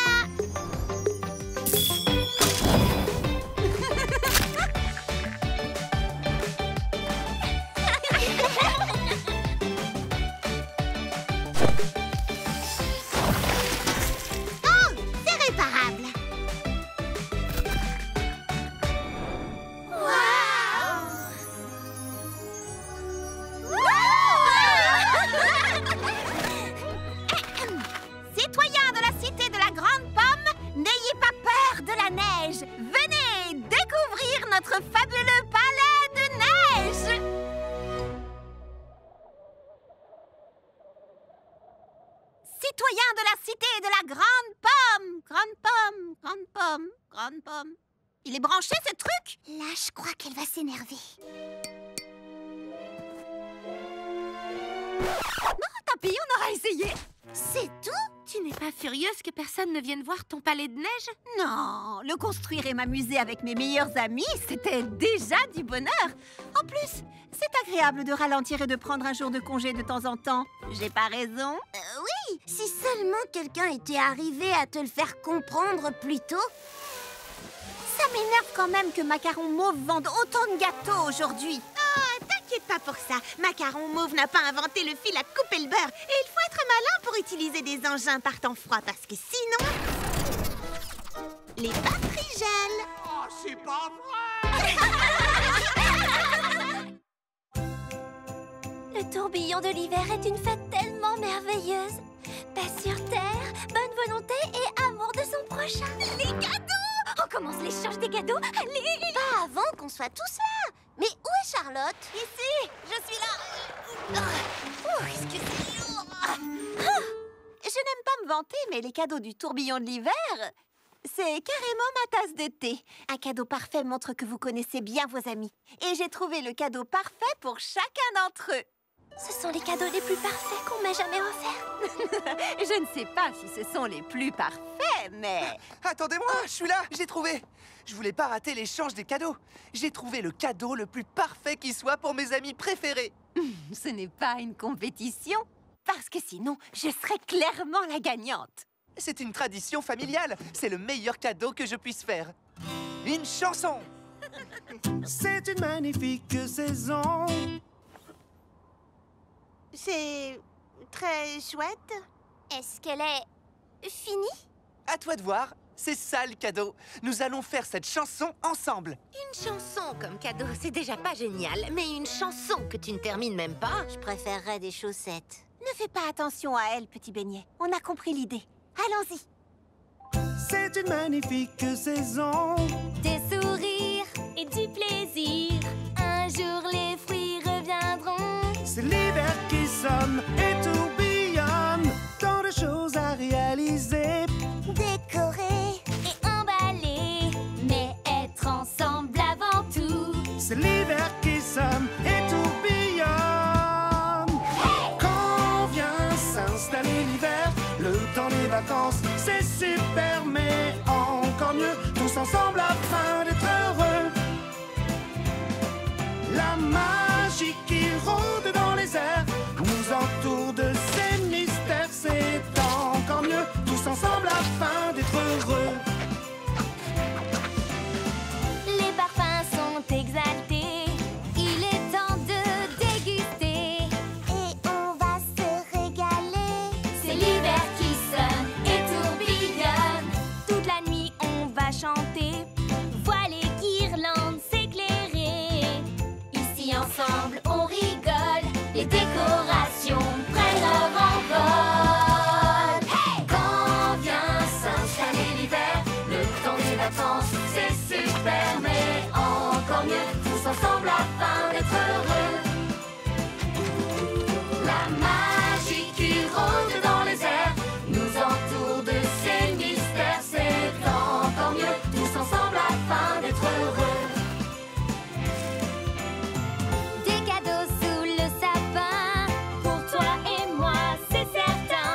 A: fruité et de la grande pomme. Grande pomme, grande pomme, grande pomme. Il est branché, ce truc?
C: Là, je crois qu'elle va s'énerver.
A: Non, tant pis, on aura essayé.
F: C'est tout? Tu n'es pas furieuse que personne ne vienne voir ton palais de neige?
A: Non, le construire et m'amuser avec mes meilleurs amis, c'était déjà du bonheur. En plus, c'est agréable de ralentir et de prendre un jour de congé de temps en temps. J'ai pas raison?
C: Oui, si seulement quelqu'un était arrivé à te le faire comprendre plus tôt.
A: Ça m'énerve quand même que Macaron Mauve vende autant de gâteaux aujourd'hui.
D: Ah, t'inquiète pas pour ça. Macaron Mauve n'a pas inventé le fil à couper le beurre. Et il faut être malin pour utiliser des engins par temps froid, parce que sinon... les batteries gèlent.
E: Oh, c'est pas vrai!
C: Le tourbillon de l'hiver est une fête tellement merveilleuse. Paix sur terre, bonne volonté et amour de son prochain. Les cadeaux! On commence l'échange des cadeaux. Allez! Pas avant qu'on soit tous là. Mais où est Charlotte?
A: Ici, je suis là.
C: Est-ce que c'est lourd?
A: Je n'aime pas me vanter, mais les cadeaux du tourbillon de l'hiver, c'est carrément ma tasse de thé. Un cadeau parfait montre que vous connaissez bien vos amis. Et j'ai trouvé le cadeau parfait pour chacun d'entre eux.
C: Ce sont les cadeaux les plus parfaits qu'on m'ait jamais offerts.
A: Je ne sais pas si ce sont les plus parfaits, mais...
G: Attendez-moi, je suis là, j'ai trouvé. Je voulais pas rater l'échange des cadeaux. J'ai trouvé le cadeau le plus parfait qui soit pour mes amis préférés.
A: Ce n'est pas une compétition, parce que sinon, je serais clairement la gagnante.
G: C'est une tradition familiale. C'est le meilleur cadeau que je puisse faire. Une chanson.
H: C'est une magnifique saison.
D: C'est très chouette.
C: Est-ce qu'elle est finie?
G: À toi de voir. C'est ça le cadeau. Nous allons faire cette chanson ensemble.
F: Une chanson comme cadeau, c'est déjà pas génial. Mais une chanson que tu ne termines même pas...
C: Je préférerais des chaussettes.
A: Ne fais pas attention à elle, petit beignet. On a compris l'idée. Allons-y.
H: C'est une magnifique saison.
L: Des sourires et du plaisir. Un jour les fruits reviendront.
H: C'est l'hiver qui sonne et tourbillonne. Tant de choses à réaliser.
C: Décorer
L: et emballer. Mais être ensemble avant tout.
H: C'est l'hiver qui sonne et tourbillonne. Hey! Quand vient s'installer l'hiver, le temps des vacances, c'est super, mais encore mieux, tous ensemble afin d'être heureux. La magie qui rôde dans les airs nous entoure de ces mystères, c'est encore mieux, tous ensemble afin d'être heureux.
L: Les parfums sont exaltés. Il est temps de déguster.
C: et on va se régaler.
L: C'est l'hiver qui sonne et tourbillonne. Toute la nuit on va chanter. Voiles et guirlandes s'éclairer. Ici ensemble on rigole. Les décorations prennent leur envol. Hey! Quand vient s'installer l'hiver, le temps des vacances, c'est super, mais encore mieux, tous ensemble afin d'être heureux. La magie qui rôde dans les airs nous entoure de ces mystères, c'est encore mieux, tous ensemble afin d'être heureux. Des cadeaux sous le sapin, pour toi et moi, c'est certain.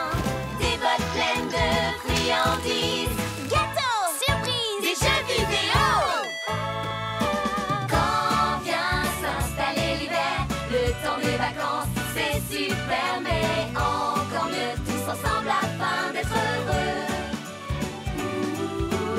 L: Des boîtes pleines de friandises, gâteaux, surprises, des jeux vidéo. Quand vient s'installer l'hiver, le temps des vacances, c'est super, mais encore mieux, tous ensemble afin d'être heureux.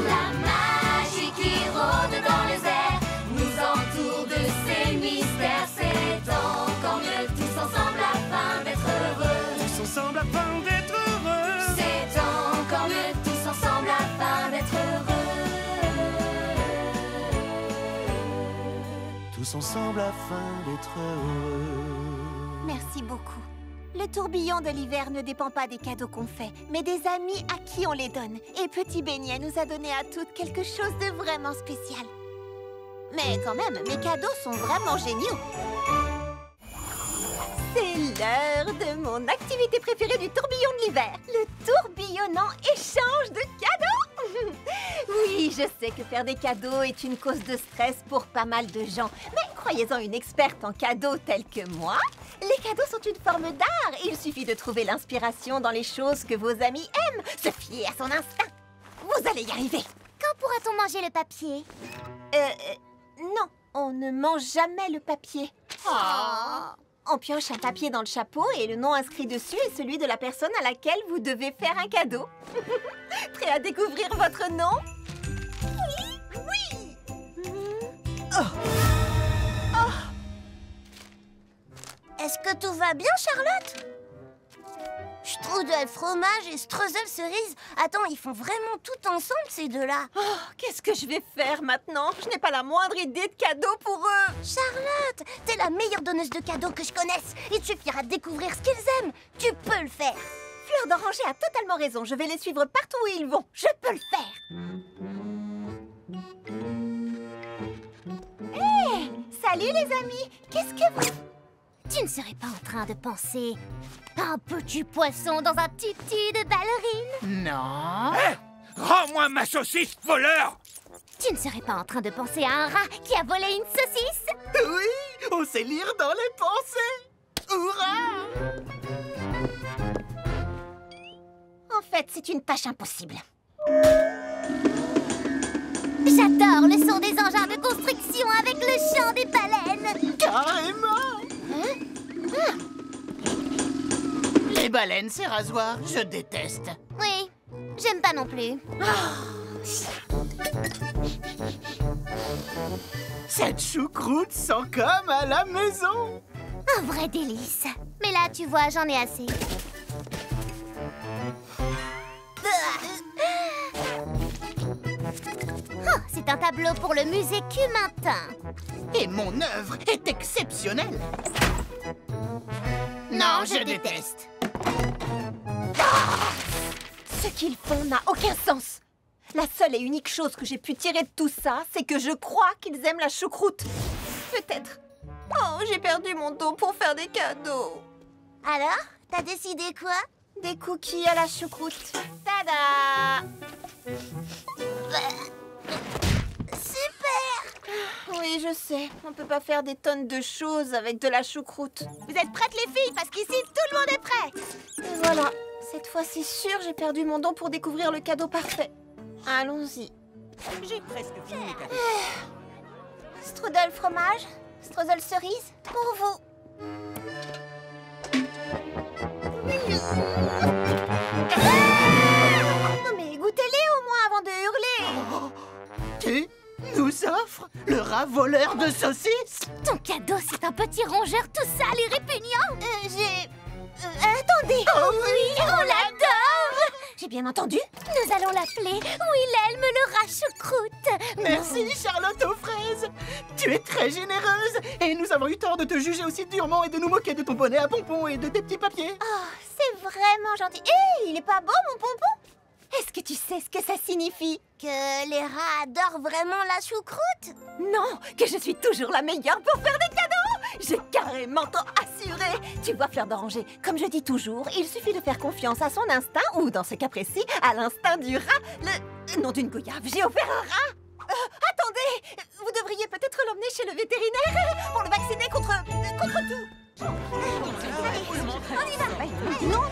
L: La magie qui rôde dans les airs nous entoure de ces mystères, c'est encore mieux, tous ensemble afin d'être heureux.
H: Tous ensemble afin d'être heureux.
L: C'est encore mieux, tous ensemble afin d'être heureux.
H: Tous ensemble afin d'être heureux.
A: Merci beaucoup. Le tourbillon de l'hiver ne dépend pas des cadeaux qu'on fait, mais des amis à qui on les donne. Et Petit Beignet nous a donné à toutes quelque chose de vraiment spécial. Mais quand même, mes cadeaux sont vraiment géniaux. C'est l'heure de mon activité préférée du tourbillon de l'hiver. Le tourbillonnant échange de cadeaux. Oui, je sais que faire des cadeaux est une cause de stress pour pas mal de gens. Mais croyez-en une experte en cadeaux telle que moi, les cadeaux sont une forme d'art. Il suffit de trouver l'inspiration dans les choses que vos amis aiment. Se fier à son instinct. Vous allez y arriver.
C: Quand pourra-t-on manger le papier?
A: Non, on ne mange jamais le papier.
C: Oh.
A: On pioche un papier dans le chapeau et le nom inscrit dessus est celui de la personne à laquelle vous devez faire un cadeau. Prêt à découvrir votre nom? Oui!
C: Est-ce que tout va bien, Charlotte? Strudel fromage et streusel cerise. Attends, ils font vraiment tout ensemble, ces deux-là.
A: Oh, qu'est-ce que je vais faire maintenant? Je n'ai pas la moindre idée de cadeau pour eux.
C: Charlotte, t'es la meilleure donneuse de cadeaux que je connaisse. Il te suffira de découvrir ce qu'ils aiment. Tu peux le faire.
A: Fleur d'Oranger a totalement raison. Je vais les suivre partout où ils vont. Je peux le faire. Hé! Salut les amis! Qu'est-ce que vous...
C: Tu ne serais pas en train de penser à un petit poisson dans un tutu de ballerine?
I: Non.
E: Rends-moi ma saucisse, voleur!
C: Tu ne serais pas en train de penser à un rat qui a volé une saucisse?
I: Oui, on sait lire dans les pensées. Hurrah!
A: En fait, c'est une tâche impossible.
C: J'adore le son des engins de construction avec le chant des baleines.
I: Carrément! Les baleines, ces rasoirs, je déteste.
C: Oui, j'aime pas non plus.
I: Cette choucroute sent comme à la maison.
C: Un vrai délice. Mais là, tu vois, j'en ai assez. Oh, c'est un tableau pour le musée Cumintin.
I: Et mon œuvre est exceptionnelle. Non, je déteste.
A: Ce qu'ils font n'a aucun sens. La seule et unique chose que j'ai pu tirer de tout ça, c'est que je crois qu'ils aiment la choucroute. Peut-être. Oh, j'ai perdu mon dos pour faire des cadeaux.
C: Alors, t'as décidé quoi?
A: Des cookies à la choucroute. Tada!
C: Super!
A: Oui, je sais. On peut pas faire des tonnes de choses avec de la choucroute.
D: Vous êtes prêtes, les filles? Parce qu'ici, tout le monde est prêt.
A: Et voilà. Cette fois-ci, sûr, j'ai perdu mon don pour découvrir le cadeau parfait. Allons-y.
G: J'ai presque fini mes cadeaux.
A: Strudel fromage, streusel cerise, pour vous. Non mais goûtez-les au moins avant de hurler.
I: Tu nous offres le rat voleur de saucisses?
C: Ton cadeau, c'est un petit rongeur tout sale et répugnant.
A: Attendez.
C: Oh oui, on l'adore.
A: J'ai bien entendu.
C: Nous allons l'appeler Wilhelm le rat choucroute.
I: Merci, Charlotte aux fraises. Tu es très généreuse et nous avons eu tort de te juger aussi durement et de nous moquer de ton bonnet à pompons et de tes petits papiers.
A: Oh, c'est vraiment gentil. Hé, il est pas beau, mon pompon? Est-ce que tu sais ce que ça signifie?
C: Que les rats adorent vraiment la choucroute?
A: Non, que je suis toujours la meilleure pour faire des cadeaux. J'ai carrément tant assuré. Tu vois, Fleur d'Oranger, comme je dis toujours, il suffit de faire confiance à son instinct, ou dans ce cas précis, à l'instinct du rat. Le nom d'une goyave, j'ai offert un rat. Attendez, vous devriez peut-être l'emmener chez le vétérinaire pour le vacciner contre tout. On y va. Non,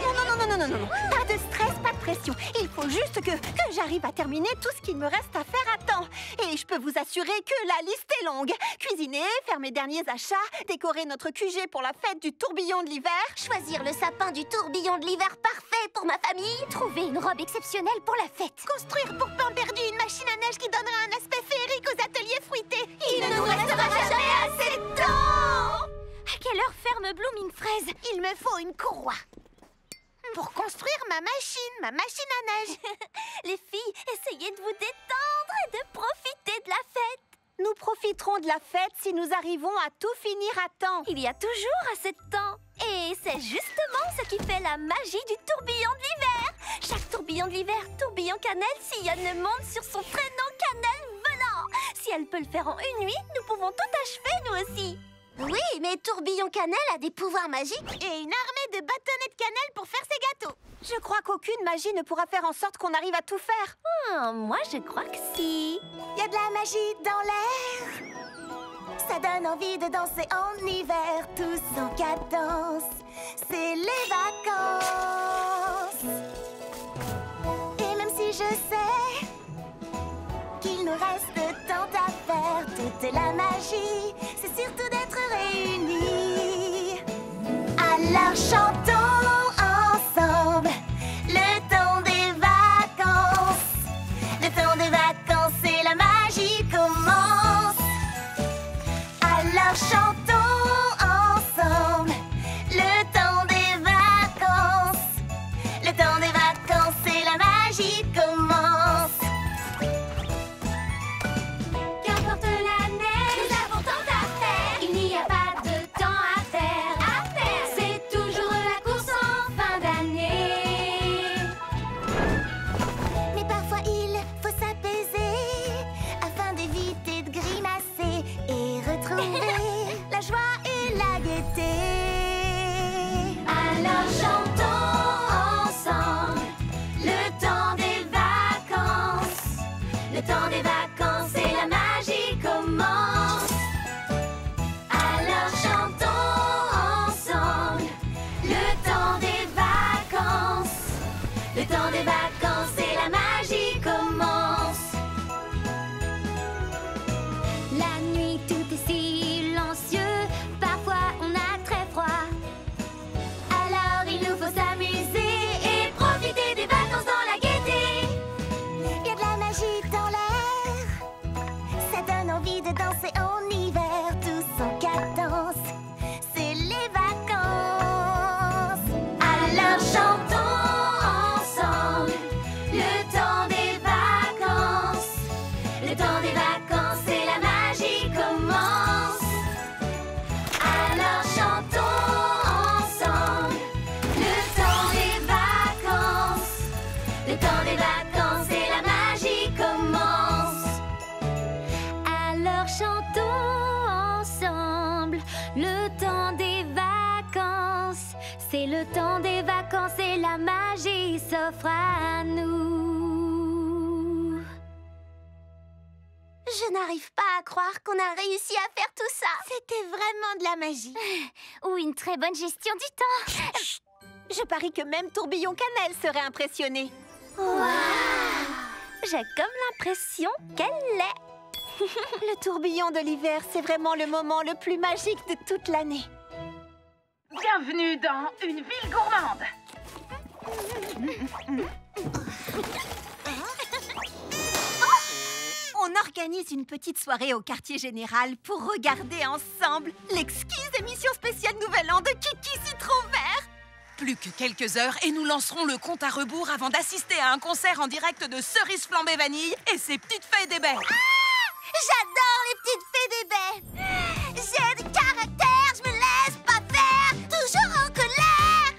A: pas de stress, pas de pression. Il faut juste que j'arrive à terminer tout ce qu'il me reste à faire à temps. Et je peux vous assurer que la liste est longue. Cuisiner, faire mes derniers achats, décorer notre QG pour la fête du tourbillon de l'hiver,
C: Choisir le sapin du tourbillon de l'hiver parfait pour ma famille. Trouver une robe exceptionnelle pour la fête.
D: Construire pour pain perdu une machine à neige qui donnera un aspect féerique aux ateliers fruités.
C: Il ne nous restera jamais assez de temps. À quelle heure ferme Blooming Fraise?
D: Il me faut une courroie pour construire ma machine à neige.
C: Les filles, essayez de vous détendre et de profiter de la fête.
A: nous profiterons de la fête si nous arrivons à tout finir à temps.
C: Il y a toujours assez de temps. Et c'est justement ce qui fait la magie du tourbillon de l'hiver. Chaque tourbillon de l'hiver, tourbillon cannelle, sillonne le monde sur son traîneau cannelle volant. Si elle peut le faire en une nuit, nous pouvons tout achever, nous aussi. Oui, mais Tourbillon Cannelle a des pouvoirs magiques et une armée de bâtonnets de cannelle pour faire ses gâteaux.
A: Je crois qu'aucune magie ne pourra faire en sorte qu'on arrive à tout faire.
C: Moi, je crois que si. Y a de la magie dans l'air. Ça donne envie de danser en hiver, tous en cadence. C'est les vacances. Et même si je sais qu'il nous reste tant à faire, toute la magie, c'est surtout d'être réunis. Alors chantons ensemble le temps des vacances. Le temps des vacances et la magie commence. Alors chantons ensemble le temps des vacances. Le temps des vacances et la magie commence.
L: Qu'importe l'année, nous avons tant à faire. Il n'y a pas de temps à faire. C'est toujours la course en fin d'année.
C: Mais parfois il faut s'apaiser afin d'éviter de grimacer et retrouver la joie et la gaieté.
L: Alors chantons ensemble le temps des vacances. Le temps des vacances et la magie commence. Alors chantons ensemble le temps des vacances. Le temps des vacances et la magie commence. La nuit tout est silencieux, parfois on a très froid. Alors il nous faut s'amuser et profiter des vacances dans la gaieté.
C: Y a de la magie dans l'air. Ça donne envie de danser en hiver, tous en cadence. C'est les vacances.
L: Alors chantons ensemble le temps des vacances. Le temps des vacances et la magie commence. Alors chantons ensemble le temps des vacances. Le temps des vacances et la magie commence. Alors chantons ensemble le temps des vacances. C'est le temps des vacances et la magie s'offre à nous.
C: Je n'arrive pas à croire qu'on a réussi à faire tout ça. C'était vraiment de la magie.
M: Ou une très bonne gestion du temps.
A: Je parie que même Tourbillon Cannelle serait impressionné.
M: J'ai comme l'impression qu'elle l'est.
A: Le tourbillon de l'hiver, c'est vraiment le moment le plus magique de toute l'année.
J: Bienvenue dans une ville gourmande.
A: On organise une petite soirée au quartier général pour regarder ensemble l'exquise émission spéciale Nouvel An de Kiki Citron Vert.
K: Plus que quelques heures et nous lancerons le compte à rebours avant d'assister à un concert en direct de Cerise Flambée Vanille et ses petites fées d'ébène.
C: J'adore les petites fées des baies. J'ai du caractère, je me laisse pas faire, toujours en colère.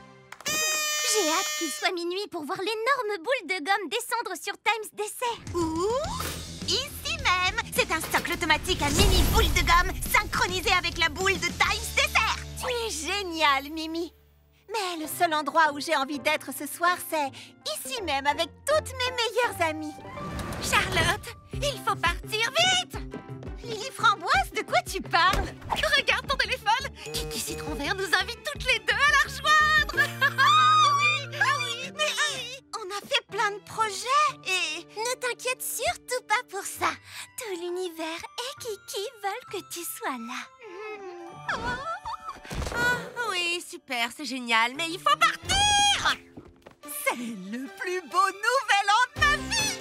M: J'ai hâte qu'il soit minuit pour voir l'énorme boule de gomme descendre sur Times Dessert.
A: Ici même, c'est un socle automatique à mini boule de gomme synchronisé avec la boule de Times Dessert. Tu es génial, Mimi. Mais le seul endroit où j'ai envie d'être ce soir, c'est ici même avec toutes mes meilleures amies.
F: Charlotte, il faut partir vite!
A: Lily Framboise, de quoi tu parles?
F: Regarde ton téléphone! Kiki Citron Vert nous invite toutes les deux à la rejoindre!
A: Mais on a fait plein de projets et...
C: Ne t'inquiète surtout pas pour ça. Tout l'univers et Kiki veulent que tu sois là.
F: Oui, super, c'est génial, mais il faut partir!
A: C'est le plus beau nouvel an de ma vie!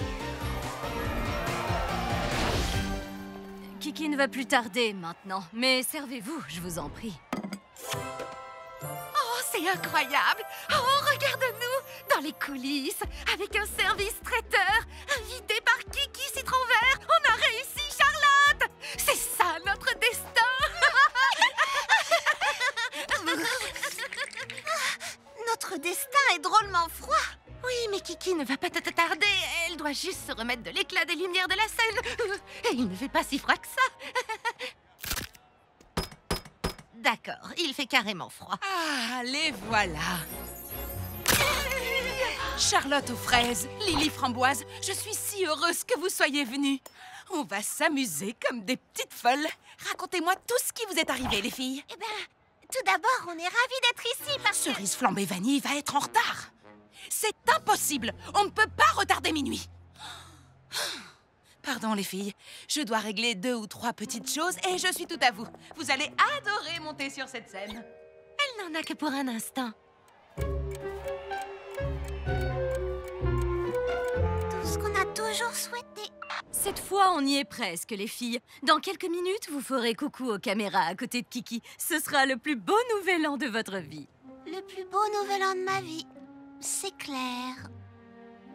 B: Kiki ne va plus tarder maintenant, mais servez-vous, je vous en prie.
F: Oh, c'est incroyable! Oh, regarde-nous! Dans les coulisses, avec un service traiteur, invité par Kiki Citron Vert, on a réussi, Charlotte! C'est ça, notre destin!
A: Notre destin est drôlement froid.
F: Oui, mais Kiki ne va pas tarder. Elle doit juste se remettre de l'éclat des lumières de la scène. Et il ne fait pas si froid que ça. D'accord, il fait carrément froid.
K: Ah, les voilà. Charlotte aux fraises, Lily framboise, je suis si heureuse que vous soyez venues. On va s'amuser comme des petites folles. Racontez-moi tout ce qui vous est arrivé, les filles.
A: Eh ben, tout d'abord, on est ravis d'être ici parce que...
K: Cerise flambée vanille va être en retard. C'est impossible. On ne peut pas retarder minuit. Pardon, les filles. Je dois régler 2 ou 3 petites choses et je suis tout à vous. Vous allez adorer monter sur cette scène.
F: Elle n'en a que pour un instant.
A: Tout ce qu'on a toujours souhaité.
L: Cette fois, on y est presque, les filles. Dans quelques minutes, vous ferez coucou aux caméras à côté de Kiki. Ce sera le plus beau nouvel an de votre vie.
A: Le plus beau nouvel an de ma vie. C'est clair.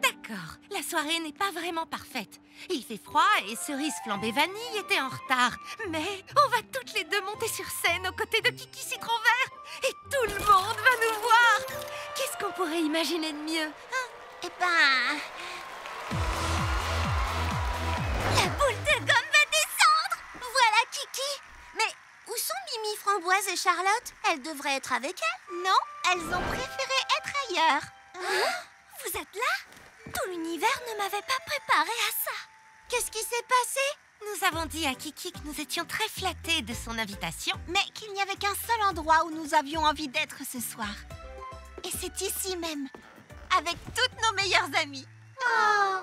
F: D'accord, la soirée n'est pas vraiment parfaite. Il fait froid et Cerise flambée vanille était en retard. Mais on va toutes les deux monter sur scène aux côtés de Kiki Citron Vert. Et tout le monde va nous voir. Qu'est-ce qu'on pourrait imaginer de mieux?
A: Eh ben... La boule de gomme va descendre. Voilà Kiki. Mais où sont Mimi Framboise et Charlotte? Elles devraient être avec elles. Non, elles ont préféré être ailleurs. Vous êtes là? Tout l'univers ne m'avait pas préparé à ça. Qu'est-ce qui s'est passé?
F: Nous avons dit à Kiki que nous étions très flattés de son invitation.
A: Mais qu'il n'y avait qu'un seul endroit où nous avions envie d'être ce soir. Et c'est ici même, avec toutes nos meilleures amies. Oh.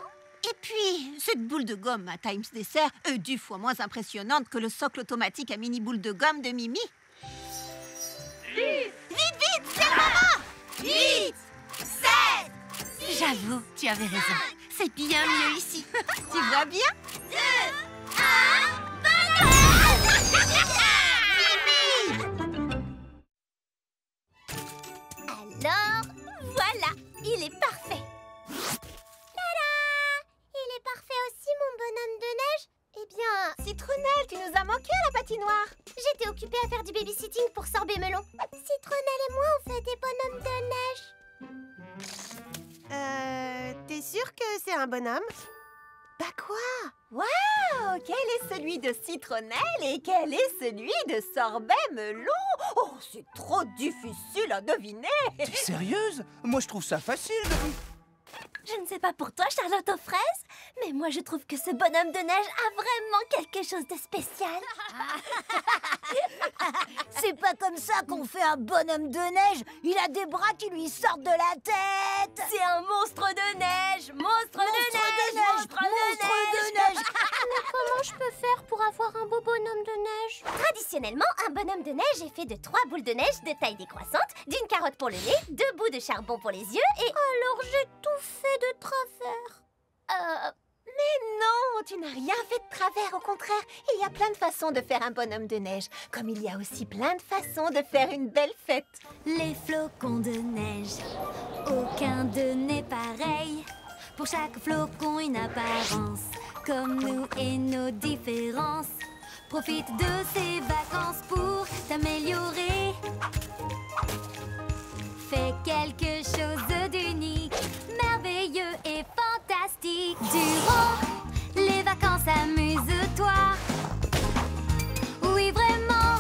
A: Et puis, cette boule de gomme à Times Dessert est 10 fois moins impressionnante que le socle automatique à mini boule de gomme de Mimi. Vite, c'est le moment! 8, 7,
F: J'avoue, tu avais raison. C'est bien mieux ici.
A: Tu vois bien? 2, 1,
C: Alors, voilà, il est parfait. Tada! Il est parfait aussi, mon bonhomme de neige. Eh bien...
A: Citronnelle, tu nous as manqué à la patinoire.
C: J'étais occupée à faire du babysitting pour Sorbet Melon. Citronnelle et moi, on fait des bonhommes de neige.
D: T'es sûre que c'est un bonhomme? Bah quoi?
A: Waouh! Quel est celui de Citronnelle et quel est celui de Sorbet Melon? Oh, c'est trop difficile à deviner.
G: T'es sérieuse? Moi, je trouve ça facile de...
M: Je ne sais pas pour toi, Charlotte aux fraises, mais moi je trouve que ce bonhomme de neige a vraiment quelque chose de spécial.
A: C'est pas comme ça qu'on fait un bonhomme de neige. Il a des bras qui lui sortent de la tête.
M: C'est un monstre de neige. Monstre de neige.
C: Mais comment je peux faire pour avoir un beau bonhomme de neige? Traditionnellement, un bonhomme de neige est fait de 3 boules de neige de taille décroissante, d'une carotte pour le nez, 2 bouts de charbon pour les yeux et...
M: Alors j'ai tout fait de travers.
A: Mais non, tu n'as rien fait de travers, au contraire. Il y a plein de façons de faire un bonhomme de neige, comme il y a aussi plein de façons de faire une belle fête.
L: Les flocons de neige, aucun d'eux n'est pareil. Pour chaque flocon, une apparence, comme nous et nos différences. Profite de ces vacances pour t'améliorer. Fais quelque chose d'unique, merveilleux et fantastique. Durant les vacances, amuse-toi. Oui, vraiment,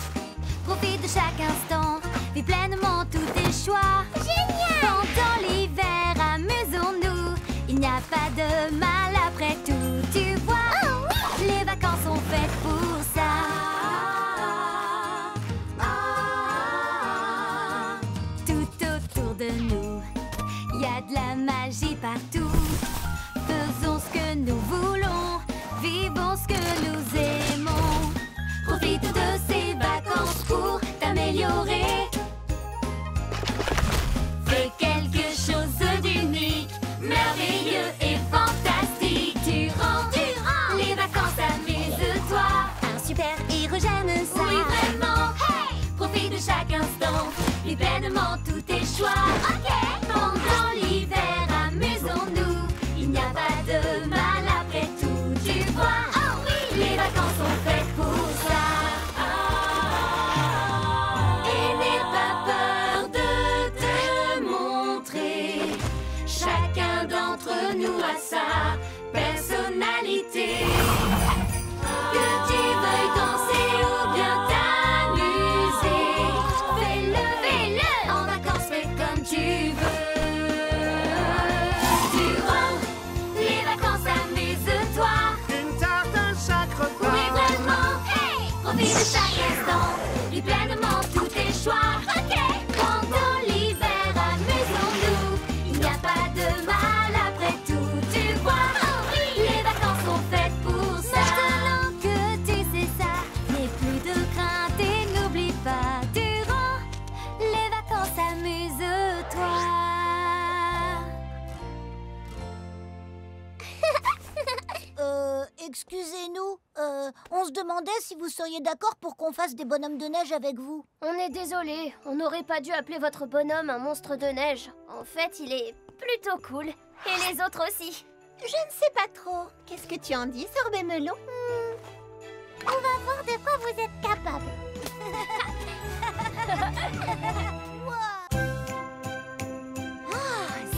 L: profite de chaque instant. Vis pleinement tous tes choix.
C: Génial!
L: Pendant l'hiver, amusons-nous. Il n'y a pas de mal après tout, tu vois.
C: Oh, oui.
L: Les vacances sont faites pour ça. De nous, il y a de la magie partout. Faisons ce que nous voulons, vivons ce que nous aimons. Profite de ces vacances pour t'améliorer. Fais quelque chose d'unique, merveilleux et fantastique. Durant les vacances, amuse-toi.
C: Un super héros, j'aime ça.
L: Oui, vraiment. Hey! Profite de chaque instant, vis pleinement tous tes choix.
C: Ok.
L: Pendant l'hiver, amusons-nous. Il n'y a pas de mal après tout, tu vois.
C: Oh oui.
L: Les vacances sont faites pour ça. Et n'aie pas peur de te montrer. Chacun d'entre nous a sa personnalité. Que tu veuilles danser ou bien t'amuser,
C: demandait si vous seriez d'accord pour qu'on fasse des bonhommes de neige avec vous.
M: On est désolé, on n'aurait pas dû appeler votre bonhomme un monstre de neige. En fait, il est plutôt cool. Et les autres aussi.
A: Je ne sais pas trop. Qu'est-ce que tu en dis, sorbet melon?
C: On va voir de quoi vous êtes capable.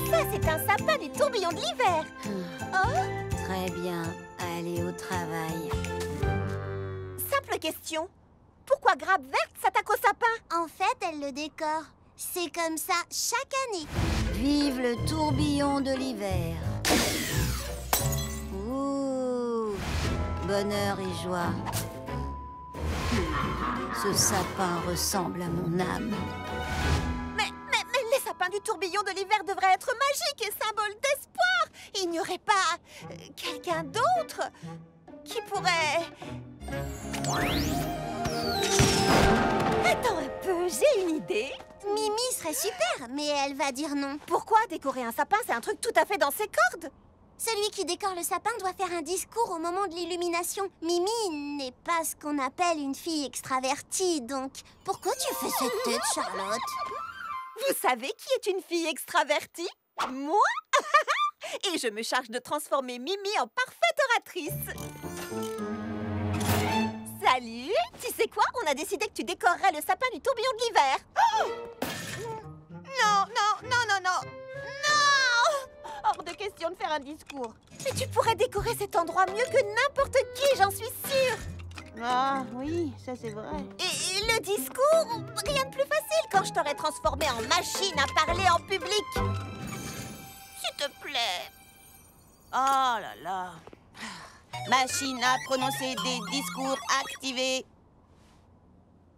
A: Ça, c'est un sapin du tourbillon de l'hiver. Oh,
L: Très bien, allez au travail.
A: simple question. Pourquoi Grappe Verte s'attaque au sapin?
C: En fait, elle le décore. C'est comme ça chaque année.
L: Vive le tourbillon de l'hiver. Ouh, bonheur et joie. Ce sapin ressemble à mon âme.
A: Mais les sapins du tourbillon de l'hiver devraient être magiques et symboles d'espoir. Il n'y aurait pas quelqu'un d'autre qui pourrait... Attends un peu, j'ai une idée.
C: Mimi serait super, mais elle va dire non.
A: Pourquoi décorer un sapin, c'est un truc tout à fait dans ses cordes?
C: Celui qui décore le sapin doit faire un discours au moment de l'illumination. Mimi n'est pas ce qu'on appelle une fille extravertie, donc pourquoi tu fais cette tête, Charlotte?
A: Vous savez qui est une fille extravertie? Moi. Et je me charge de transformer Mimi en parfaite oratrice. Salut! Tu sais quoi? On a décidé que tu décorerais le sapin du tourbillon de l'hiver. Oh! Non! Hors de question de faire un discours. Mais tu pourrais décorer cet endroit mieux que n'importe qui, j'en suis sûre.
D: Ah oui, ça c'est vrai.
A: Et le discours, rien de plus facile quand je t'aurais transformé en machine à parler en public. S'il te plaît.
D: Oh là là. Machine à prononcer des discours activée.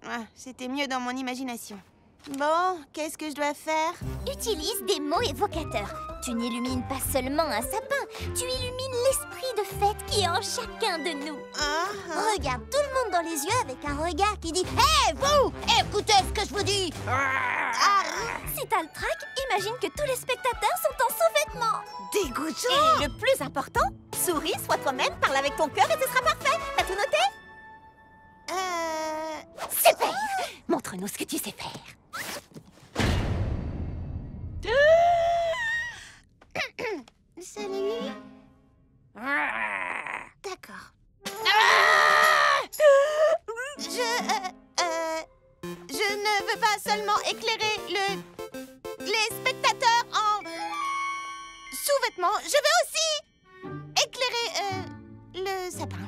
D: Ah, c'était mieux dans mon imagination. Bon, qu'est-ce que je dois faire?
C: Utilise des mots évocateurs. Tu n'illumines pas seulement un sapin, tu illumines l'esprit de fête qui est en chacun de nous. Regarde tout le monde dans les yeux avec un regard qui dit « Hé, vous! Écoutez ce que je vous dis !»
A: Si t'as le trac, imagine que tous les spectateurs sont en sous-vêtements. Dégoûtant! Et le plus important, souris, sois toi-même, parle avec ton cœur et ce sera parfait. T'as tout noté? Super! Montre-nous ce que tu sais faire.
C: Salut. D'accord.
D: Je ne veux pas seulement éclairer les spectateurs en sous-vêtements. Je veux aussi éclairer le sapin.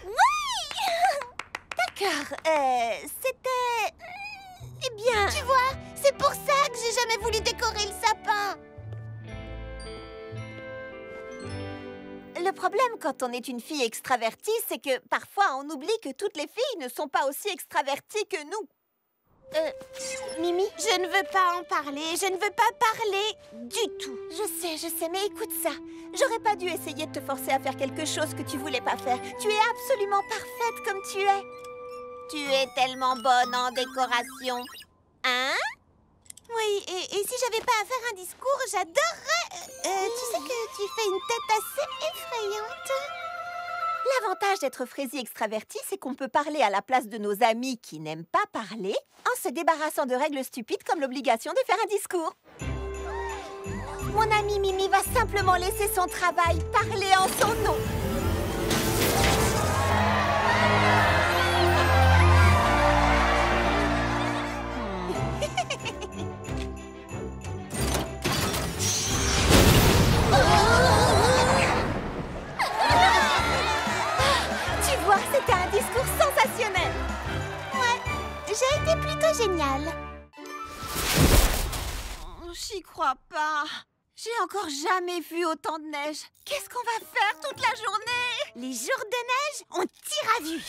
A: Oui! D'accord, c'était... Eh bien...
C: Tu vois, c'est pour ça que j'ai jamais voulu décorer le sapin.
A: Le problème quand on est une fille extravertie, c'est que parfois on oublie que toutes les filles ne sont pas aussi extraverties que nous.
D: Mimi, je ne veux pas en parler. Je ne veux pas parler du tout.
A: Je sais, mais écoute ça. J'aurais pas dû essayer de te forcer à faire quelque chose que tu voulais pas faire. Tu es absolument parfaite comme tu es.
D: Tu es tellement bonne en décoration.
A: Hein?
D: Oui, et si j'avais pas à faire un discours, j'adorerais... tu sais que tu fais une tête assez effrayante.
A: L'avantage d'être Frésie extravertie, c'est qu'on peut parler à la place de nos amis qui n'aiment pas parler en se débarrassant de règles stupides comme l'obligation de faire un discours. Mon amie Mimi va simplement laisser son travail parler en son nom. Tu vois, c'était un discours sensationnel.
C: Ouais, j'ai été plutôt géniale.
A: J'y crois pas. J'ai encore jamais vu autant de neige. Qu'est-ce qu'on va faire toute la journée?
C: Les jours de neige, on tire à vue.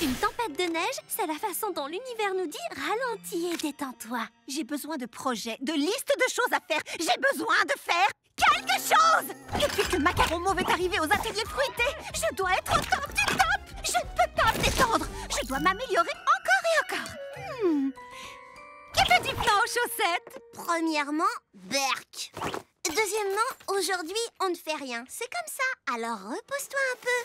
M: Une tempête de neige, c'est la façon dont l'univers nous dit « ralentis et détends-toi ».
A: J'ai besoin de projets, de listes de choses à faire. J'ai besoin de faire quelque chose. Depuis que Macaron Mauve est arrivé aux ateliers fruités, je dois être au top du top. Je ne peux pas me détendre. Je dois m'améliorer encore et encore. Que fais-tu plan aux chaussettes?
C: Premièrement, Berk. Deuxièmement, aujourd'hui, on ne fait rien. C'est comme ça. Alors repose-toi un peu.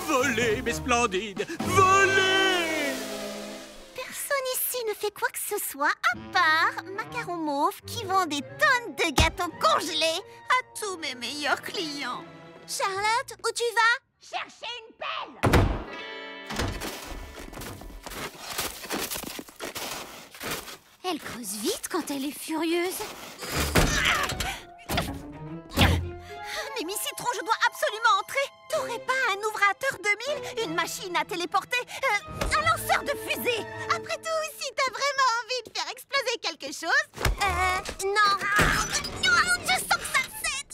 E: Volez, mes splendides, volez!
A: Personne ici ne fait quoi que ce soit à part Macaron Mauve qui vend des tonnes de gâteaux congelés à tous mes meilleurs clients.
C: Charlotte, où tu vas?
A: Chercher une pelle!
B: Elle creuse vite quand elle est furieuse.
A: Mimi Citron, je dois absolument entrer. T'aurais pas un ouvrateur 2000, une machine à téléporter, un lanceur de fusée? Après tout, si t'as vraiment envie de faire exploser quelque chose...
C: non.
A: Je sens que ça cède.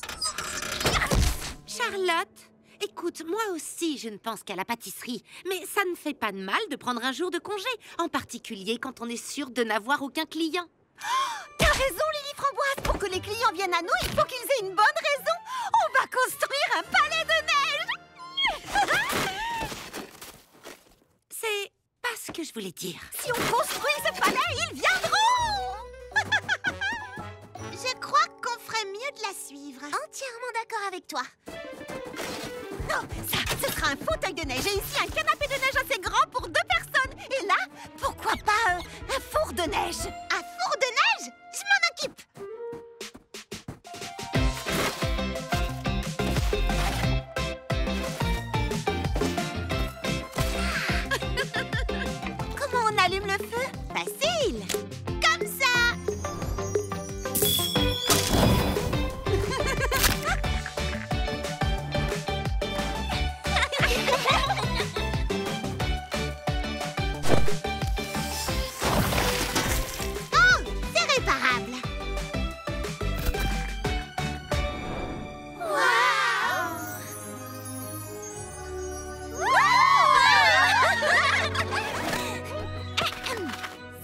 F: Charlotte, écoute, moi aussi je ne pense qu'à la pâtisserie. Mais ça ne fait pas de mal de prendre un jour de congé, en particulier quand on est sûr de n'avoir aucun client.
A: T'as raison, Lily Framboise. Pour que les clients viennent à nous, il faut qu'ils aient une bonne raison. On va construire un palais de neige.
F: C'est pas ce que je voulais dire.
A: Si on construit ce palais, ils viendront.
C: Je crois qu'on ferait mieux de la suivre. Entièrement d'accord avec toi.
A: Non, ça, ce sera un fauteuil de neige. Et ici, un canapé de neige assez grand pour 2 personnes. Et là, pourquoi pas un four de neige?
C: Un four de neige? Je m'en occupe.
A: Comment on allume le feu? Facile.
C: Comme ça.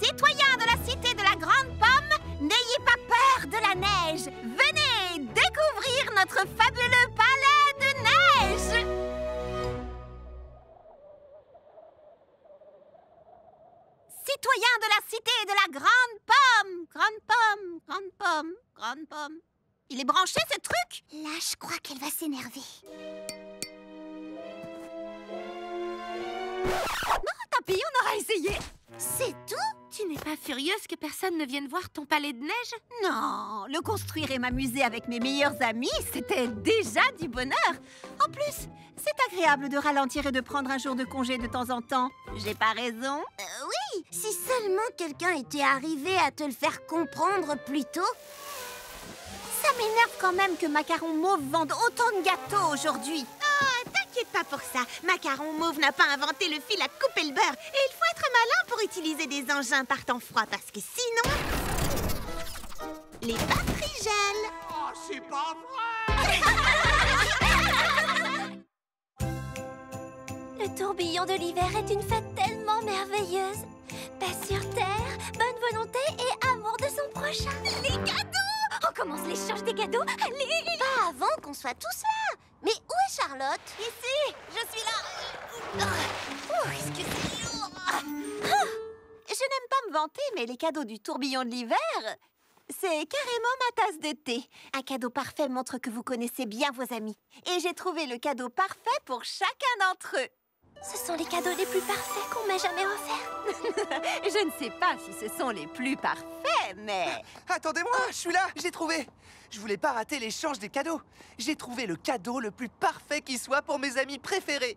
A: Citoyens de la cité de la Grande Pomme, n'ayez pas peur de la neige. Venez découvrir notre fabuleux palais de neige. Citoyens de la cité de la Grande Pomme. Grande Pomme, Grande Pomme, Grande Pomme. Il est branché ce truc?
C: Là, je crois qu'elle va s'énerver.
A: Non, tant pis, on aura essayé.
C: C'est tout?
F: Tu n'es pas furieuse que personne ne vienne voir ton palais de neige?
A: Non, le construire et m'amuser avec mes meilleurs amis, c'était déjà du bonheur. En plus, c'est agréable de ralentir et de prendre un jour de congé de temps en temps. J'ai pas raison?
C: Oui, si seulement quelqu'un était arrivé à te le faire comprendre plus tôt.
A: Ça m'énerve quand même que Macaron Mauve vende autant de gâteaux aujourd'hui.
D: Ah, t'inquiète pas pour ça. Macaron Mauve n'a pas inventé le fil à couper le beurre. Et il faut être malin pour utiliser des engins par temps froid parce que sinon... les batteries gèlent.
E: Oh, c'est pas vrai!
M: Le tourbillon de l'hiver est une fête tellement merveilleuse. Paix sur terre, bonne volonté et amour de son prochain.
C: Les cadeaux!
M: On commence l'échange des cadeaux. Allez!
C: Pas avant qu'on soit tous là. Mais où est Charlotte?
A: Ici, je suis là.
C: Est-ce que c'est lourd?
A: Je n'aime pas me vanter, mais les cadeaux du tourbillon de l'hiver, c'est carrément ma tasse de thé. Un cadeau parfait montre que vous connaissez bien vos amis. Et j'ai trouvé le cadeau parfait pour chacun d'entre eux.
M: Ce sont les cadeaux les plus parfaits qu'on m'a jamais offerts.
A: Je ne sais pas si ce sont les plus parfaits, mais...
G: Attendez-moi, je suis là, j'ai trouvé. Je voulais pas rater l'échange des cadeaux. J'ai trouvé le cadeau le plus parfait qui soit pour mes amis préférés.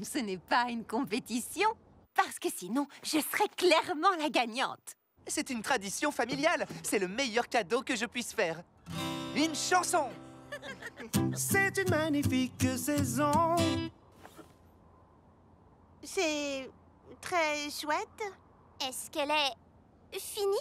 A: Ce n'est pas une compétition, parce que sinon, je serais clairement la gagnante.
G: C'est une tradition familiale. C'est le meilleur cadeau que je puisse faire. Une chanson.
H: C'est une magnifique saison.
D: C'est très chouette.
C: Est-ce qu'elle est finie?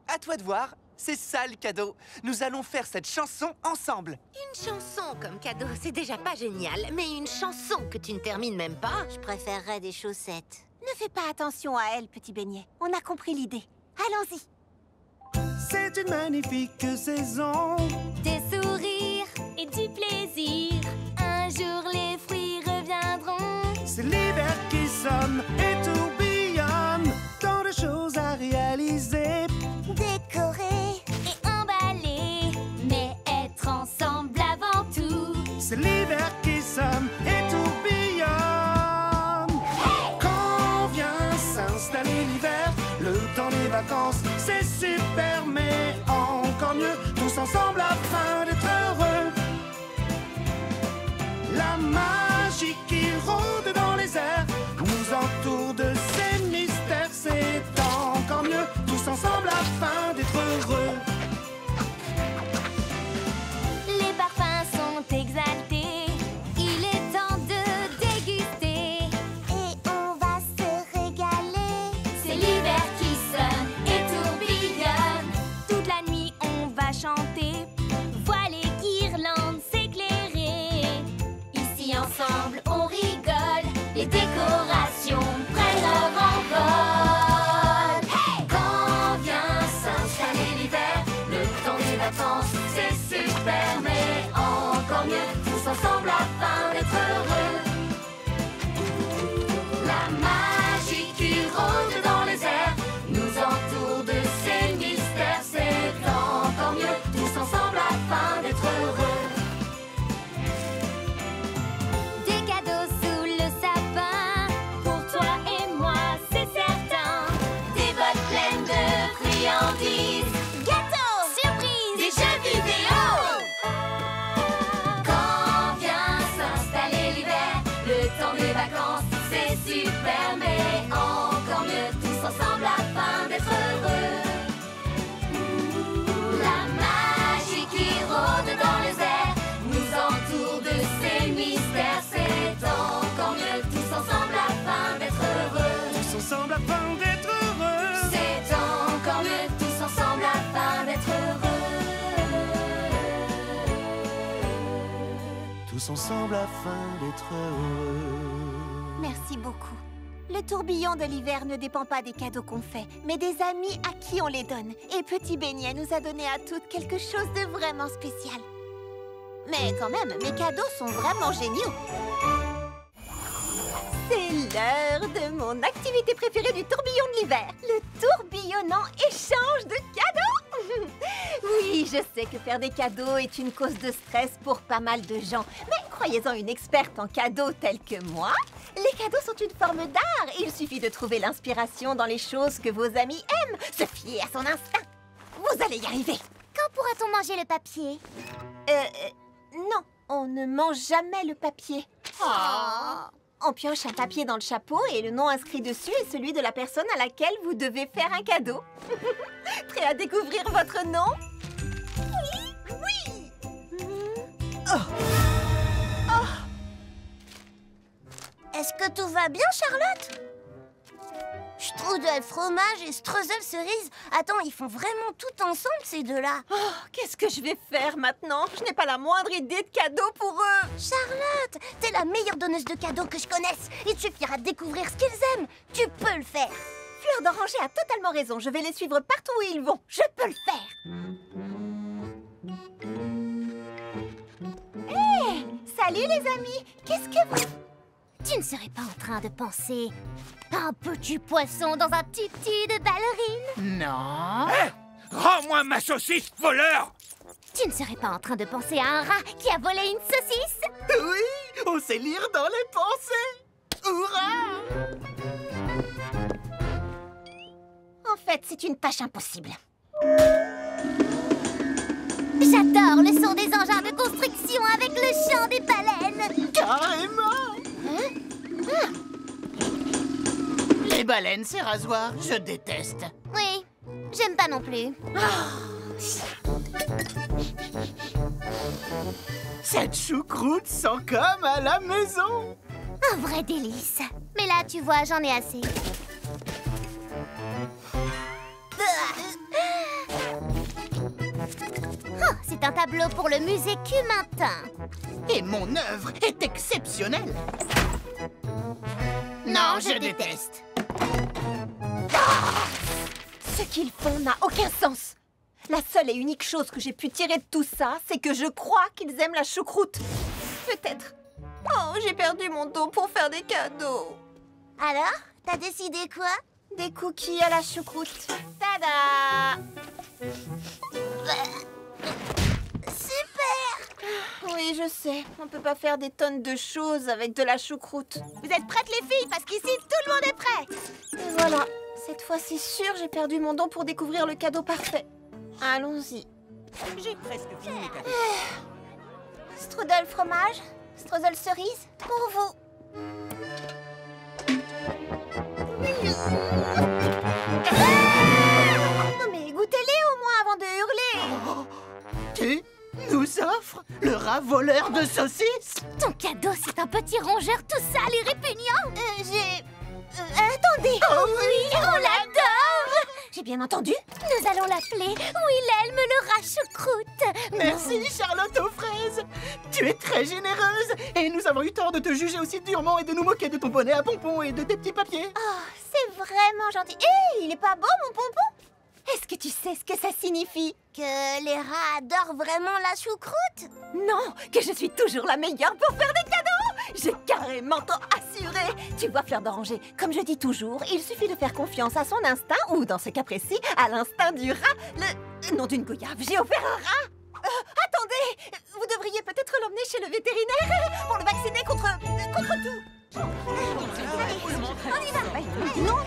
G: À toi de voir. C'est ça le cadeau. Nous allons faire cette chanson ensemble.
F: Une chanson comme cadeau, c'est déjà pas génial. Mais une chanson que tu ne termines même pas...
C: Je préférerais des chaussettes.
A: Ne fais pas attention à elle, petit beignet. On a compris l'idée. Allons-y.
H: C'est une magnifique saison.
L: Des sourires et du plaisir. Un jour les fruits reviendront.
H: C'est l'hiver qui sonne et tourbillonne. c'est l'hiver qui sonne et tourbillonne. Quand vient s'installer l'hiver, le temps des vacances, c'est super, mais encore mieux, tous ensemble afin d'être heureux. La magie qui rôde dans les airs nous entoure de ses mystères, c'est encore mieux, tous ensemble afin d'être heureux.
M: Les parfums sont exaltés, il est temps de déguster. Et on va se régaler. C'est l'hiver qui sonne et tourbillonne. Toute la nuit on va chanter, voir les guirlandes s'éclairer. Ici ensemble on rigole, les décorations prennent leur envol. Quand vient s'installer l'hiver, le temps des vacances, c'est super, mais encore mieux, tous ensemble afin d'être heureux. La magie qui rôde dans les airs nous entoure de ses mystères, c'est encore mieux, tous ensemble afin d'être heureux. Des cadeaux sous le sapin, pour toi et moi c'est certain. Des boîtes pleines de friandises, gâteaux, surprises, des jeux vidéo. Quand vient s'installer l'hiver, le temps des vacances, c'est super, mais encore mieux, tous ensemble afin d'être heureux. La magie qui rôde dans les airs nous entoure de ses mystères, c'est encore mieux, tous ensemble afin d'être heureux.
H: Tous ensemble afin d'être heureux.
M: C'est encore mieux, tous ensemble afin d'être heureux.
H: Tous ensemble afin d'être heureux.
A: Merci beaucoup. Le tourbillon de l'hiver ne dépend pas des cadeaux qu'on fait, mais des amis à qui on les donne. Et Petit Beignet nous a donné à toutes quelque chose de vraiment spécial. Mais quand même, mes cadeaux sont vraiment géniaux. C'est l'heure de mon activité préférée du tourbillon de l'hiver. Le tourbillonnant échange de cadeaux. Oui, je sais que faire des cadeaux est une cause de stress pour pas mal de gens. Mais croyez-en une experte en cadeaux telle que moi, les cadeaux sont une forme d'art. Il suffit de trouver l'inspiration dans les choses que vos amis aiment. Se fier à son instinct. Vous allez y arriver.
M: Quand pourra-t-on manger le papier?
A: Non, on ne mange jamais le papier. On pioche un papier dans le chapeau et le nom inscrit dessus est celui de la personne à laquelle vous devez faire un cadeau. Prêt à découvrir votre nom? Oui, oui.
C: Est-ce que tout va bien, Charlotte? Strudel fromage et streusel cerise. Attends, ils font vraiment tout ensemble, ces deux-là.
A: Oh, qu'est-ce que je vais faire maintenant? Je n'ai pas la moindre idée de cadeau pour eux.
C: Charlotte, t'es la meilleure donneuse de cadeaux que je connaisse. Il te suffira de découvrir ce qu'ils aiment. Tu peux le faire.
A: Fleur d'Oranger a totalement raison. Je vais les suivre partout où ils vont. Je peux le faire. Hé, salut les amis. Qu'est-ce que vous...
M: Tu ne serais pas en train de penser à un petit poisson dans un tutu de ballerine?
E: Non. Rends-moi ma saucisse, voleur!
M: Tu ne serais pas en train de penser à un rat qui a volé une saucisse?
I: Oui, on sait lire dans les pensées. Hurrah!
A: En fait, c'est une tâche impossible.
M: J'adore le son des engins de construction avec le chant des baleines.
I: Carrément! Les baleines, ces rasoirs, je déteste.
M: Oui, j'aime pas non plus.
I: Cette choucroute sent comme à la maison.
M: Un vrai délice. Mais là, tu vois, j'en ai assez. Oh, c'est un tableau pour le musée Cumintin.
I: Et mon œuvre est exceptionnelle. Non, je déteste.
A: Ce qu'ils font n'a aucun sens. La seule et unique chose que j'ai pu tirer de tout ça, c'est que je crois qu'ils aiment la choucroute. Peut-être. Oh, j'ai perdu mon dos pour faire des cadeaux.
C: Alors, t'as décidé quoi?
A: Des cookies à la choucroute. Tada!
C: Super!
A: Oui, Oui, je sais. On peut pas faire des tonnes de choses avec de la choucroute.
D: Vous êtes prêtes les filles? Parce qu'ici, tout le monde est prêt.
A: Et voilà. Cette fois-ci, sûr, j'ai perdu mon don pour découvrir le cadeau parfait. Allons-y.
I: J'ai presque fini mes cadeaux.
C: Strudel fromage, strudel cerise, pour vous.
A: Non mais goûtez-les au moins avant de hurler.
I: Tu nous offres le rat voleur de saucisses?
B: Ton cadeau, c'est un petit rongeur tout sale et répugnant.
C: Attendez.
B: Oh oui, on l'adore.
A: J'ai bien entendu?
B: Nous allons l'appeler Wilhelm le rat choucroute.
I: Merci Charlotte aux fraises. Tu es très généreuse et nous avons eu tort de te juger aussi durement et de nous moquer de ton bonnet à pompons et de tes petits papiers.
C: Oh, c'est vraiment gentil. Hé, il est pas beau mon pompon?
A: Est-ce que tu sais ce que ça signifie?
C: Que les rats adorent vraiment la choucroute?
A: Non, que je suis toujours la meilleure pour faire des cadeaux. J'ai carrément tant assuré. Tu vois, Fleur d'Oranger, comme je dis toujours, il suffit de faire confiance à son instinct, ou dans ce cas précis, à l'instinct du rat. Le nom d'une goyave, j'ai offert un rat. Attendez, vous devriez peut-être l'emmener chez le vétérinaire pour le vacciner contre tout. On y va. Non.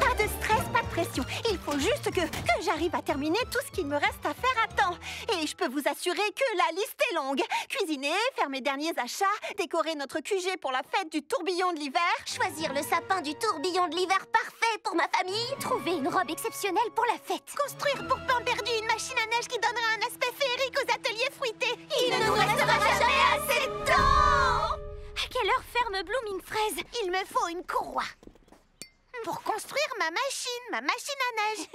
A: Pas de stress, pas de pression. Il faut juste que j'arrive à terminer tout ce qu'il me reste à faire à temps. Et je peux vous assurer que la liste est longue. Cuisiner, faire mes derniers achats, décorer notre QG pour la fête du tourbillon de l'hiver.
C: Choisir le sapin du tourbillon de l'hiver parfait pour ma famille.
B: Trouver une robe exceptionnelle pour la fête.
C: Construire pour pain perdu une machine à neige qui donnera un aspect féerique aux ateliers fruités.
B: Il ne nous restera jamais assez de temps. À quelle heure ferme Blooming Fraise?
C: Il me faut une courroie.
D: Pour construire ma machine à neige.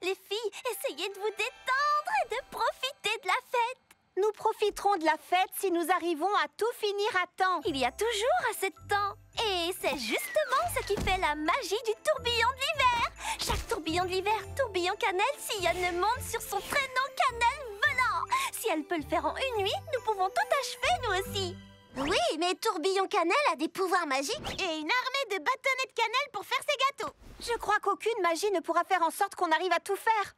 B: Les filles, essayez de vous détendre et de profiter de la fête.
A: Nous profiterons de la fête si nous arrivons à tout finir à temps.
B: Il y a toujours assez de temps. Et c'est justement ce qui fait la magie du tourbillon de l'hiver. Chaque tourbillon de l'hiver, tourbillon cannelle, sillonne le monde sur son traîneau cannelle volant. Si elle peut le faire en une nuit, nous pouvons tout achever, nous aussi.
C: Oui, mais tourbillon cannelle a des pouvoirs magiques
D: et une armée de bâtonnets de cannelle pour faire ses gâteaux.
A: Je crois qu'aucune magie ne pourra faire en sorte qu'on arrive à tout faire.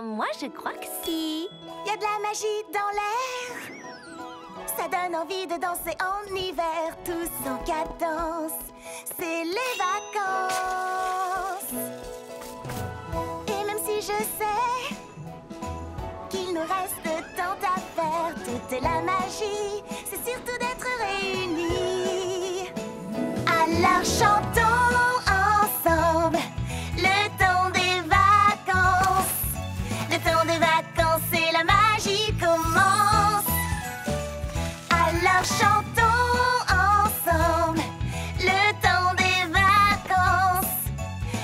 B: Moi, je crois que si.
C: Il y a de la magie dans l'air. Ça donne envie de danser en hiver, tous en cadence. C'est les vacances. Et même si je sais qu'il nous reste tant à faire, toute la magie, c'est surtout d'être réunis. Alors chantons ensemble le temps des vacances. Le temps des vacances et la magie commence. Alors chantons ensemble le temps des vacances.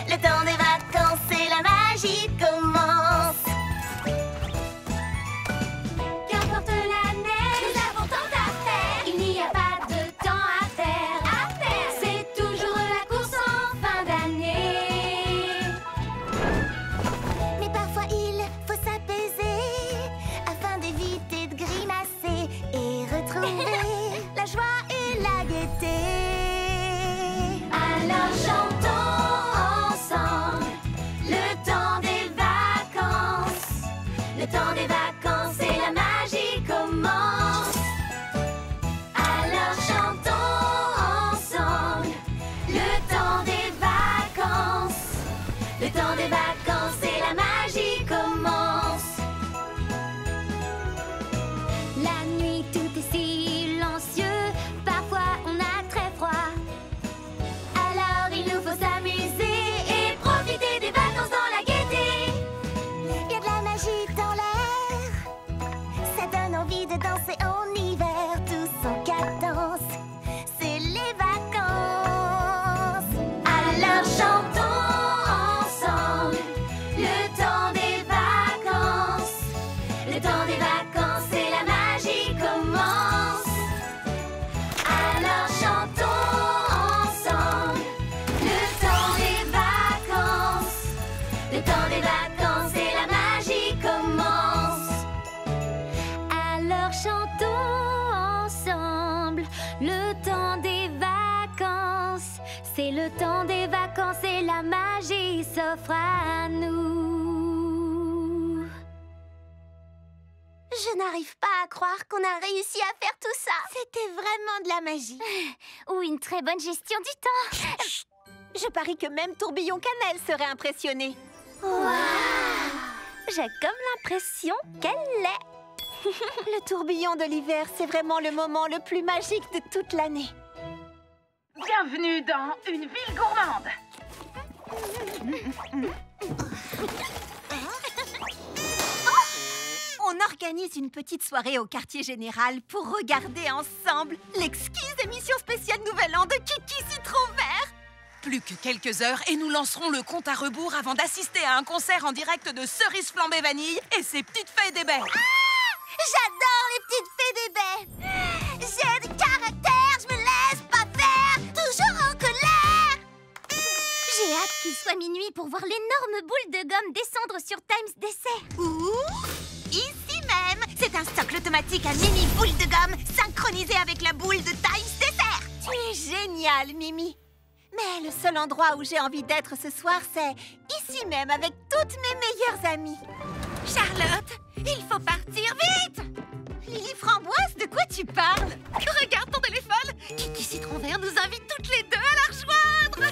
C: Le temps des vacances et la magie commence.
L: Qu'importe l'année, nous avons tant à faire. Il n'y a pas de temps à faire. C'est toujours la course en fin d'année.
C: Mais parfois il faut s'apaiser afin d'éviter de grimacer et retrouver la joie et la gaieté.
L: Alors chantons ensemble le temps des vacances. Le temps des vacances et la magie commence. Alors chantons ensemble le temps des vacances. Le temps des vacances et la magie commence.
B: La nuit, tout est silencieux. Parfois, on a très froid.
L: Alors il nous faut s'amuser et profiter des vacances dans la gaieté.
C: Il y a de la magie dans l'air. Ça donne envie de danser en hiver, tous en cadence. C'est les vacances.
L: Alors chantons ensemble le temps des vacances. Le temps des vacances et la magie commence. Alors chantons ensemble le temps des vacances. Le temps des vacances et la magie commence.
B: Alors chantons ensemble le temps des vacances. C'est le temps des vacances et la magie s'offre à nous. Je n'arrive pas à croire qu'on a réussi à faire tout ça.
A: C'était vraiment de la magie.
C: Ou une très bonne gestion du temps.
A: Je parie que même Tourbillon Cannelle serait impressionné.
B: J'ai comme l'impression qu'elle l'est.
A: Le tourbillon de l'hiver, c'est vraiment le moment le plus magique de toute l'année.
J: Bienvenue dans une ville gourmande.
A: On organise une petite soirée au quartier général pour regarder ensemble l'exquise émission spéciale Nouvel An de Kiki Citron Vert.
K: Plus que quelques heures et nous lancerons le compte à rebours avant d'assister à un concert en direct de Cerise Flambée Vanille et ses petites fées des baies.
B: J'adore les petites fées des baies. J'ai du caractère, je me laisse pas faire, toujours en colère.
C: J'ai hâte qu'il soit minuit pour voir l'énorme boule de gomme descendre sur Times Dessert.
A: Ouh, ici même, c'est un socle automatique à mini boule de gomme synchronisé avec la boule de Times Dessert. Tu es génial, Mimi. Mais le seul endroit où j'ai envie d'être ce soir, c'est ici même avec toutes mes meilleures amies.
F: Charlotte, il faut partir vite!
A: Lily Framboise, de quoi tu parles?
F: Regarde ton téléphone! Kiki Citron Vert nous invite toutes les deux à la rejoindre!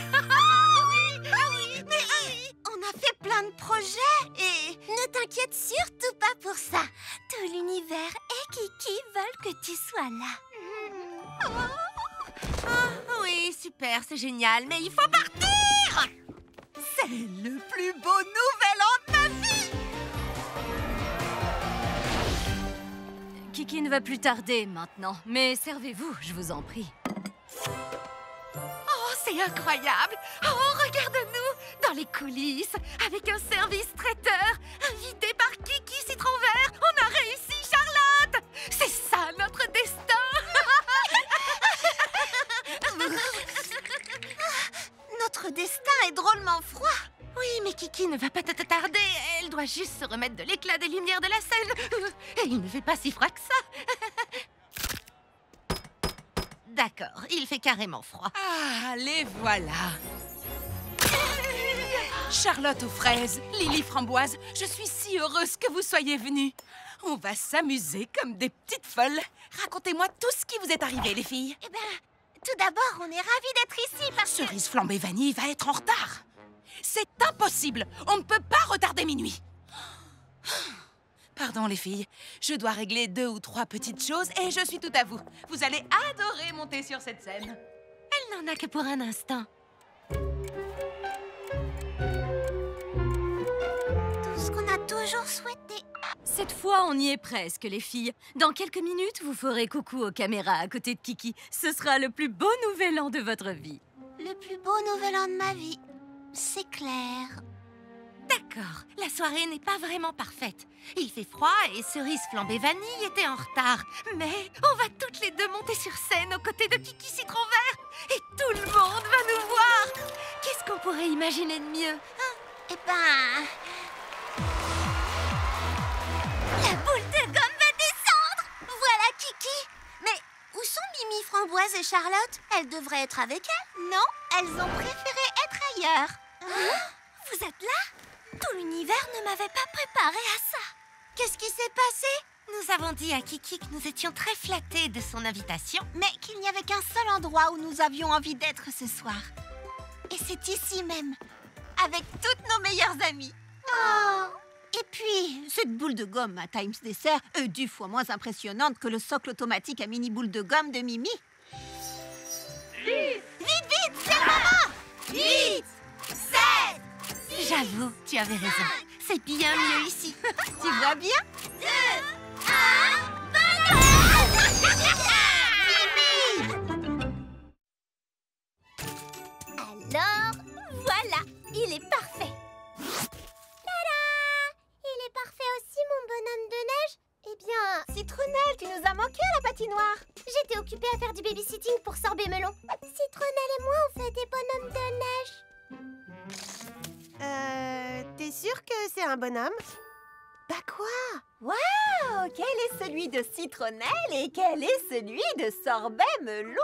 A: Mais on a fait plein de projets et...
B: Ne t'inquiète surtout pas pour ça. Tout l'univers et Kiki veulent que tu sois là.
F: Oui, super, c'est génial, mais il faut partir!
A: C'est le plus beau nouvel an de ma vie!
L: Kiki ne va plus tarder maintenant, mais servez-vous, je vous en prie.
F: Oh, c'est incroyable! Oh, regarde-nous! Dans les coulisses, avec un service traiteur, invité par Kiki Citron Vert, on a réussi, Charlotte! C'est ça, notre destin!
A: Notre destin est drôlement froid.
F: Oui, mais Kiki ne va pas tarder. Elle doit juste se remettre de l'éclat des lumières de la scène. Et il ne fait pas si froid que ça. D'accord, il fait carrément froid.
K: Ah, les voilà. Charlotte aux fraises, Lily Framboise, je suis si heureuse que vous soyez venues. On va s'amuser comme des petites folles. Racontez-moi tout ce qui vous est arrivé, les filles.
A: Eh bien, tout d'abord, on est ravis d'être ici parce que...
K: Cerise Flambée Vanille va être en retard. C'est impossible. On ne peut pas retarder minuit. Pardon, les filles. Je dois régler 2 ou 3 petites choses et je suis tout à vous. Vous allez adorer monter sur cette scène.
F: Elle n'en a que pour un instant.
A: Tout ce qu'on a toujours souhaité.
L: Cette fois, on y est presque, les filles. Dans quelques minutes, vous ferez coucou aux caméras à côté de Kiki. Ce sera le plus beau nouvel an de votre vie.
A: Le plus beau nouvel an de ma vie. C'est clair.
F: D'accord, la soirée n'est pas vraiment parfaite. Il fait froid et Cerise Flambée Vanille était en retard. Mais on va toutes les deux monter sur scène aux côtés de Kiki Citron Vert. Et tout le monde va nous voir. Qu'est-ce qu'on pourrait imaginer de mieux?
A: Eh ben...
B: La boule de gomme va descendre. Voilà Kiki. Mais où sont Mimi Framboise et Charlotte? Elles devraient être avec elle.
A: Non, elles ont préféré être ailleurs.
B: Vous êtes là? Tout l'univers ne m'avait pas préparé à ça.
A: Qu'est-ce qui s'est passé?
F: Nous avons dit à Kiki que nous étions très flattés de son invitation.
A: Mais qu'il n'y avait qu'un seul endroit où nous avions envie d'être ce soir. Et c'est ici même, avec toutes nos meilleures amies. Oh. Et puis, cette boule de gomme à Times Dessert est 10 fois moins impressionnante que le socle automatique à mini boule de gomme de Mimi.
J: Vite,
A: c'est le moment!
B: 8, 7,
F: J'avoue, tu avais raison. C'est bien mieux ici.
A: Tu vois bien?
B: 2, 1, Alors, voilà, il est parfait. Tada! Il est parfait aussi, mon bonhomme de neige. Eh bien,
A: Citronnelle, tu nous as manqué à la patinoire.
B: j'étais occupée à faire du babysitting pour Sorbet Melon. Citronnelle et moi, on fait des bonhommes de neige.
D: T'es sûre que c'est un bonhomme?
A: Bah quoi? Waouh! Quel est celui de Citronnelle et quel est celui de Sorbet Melon?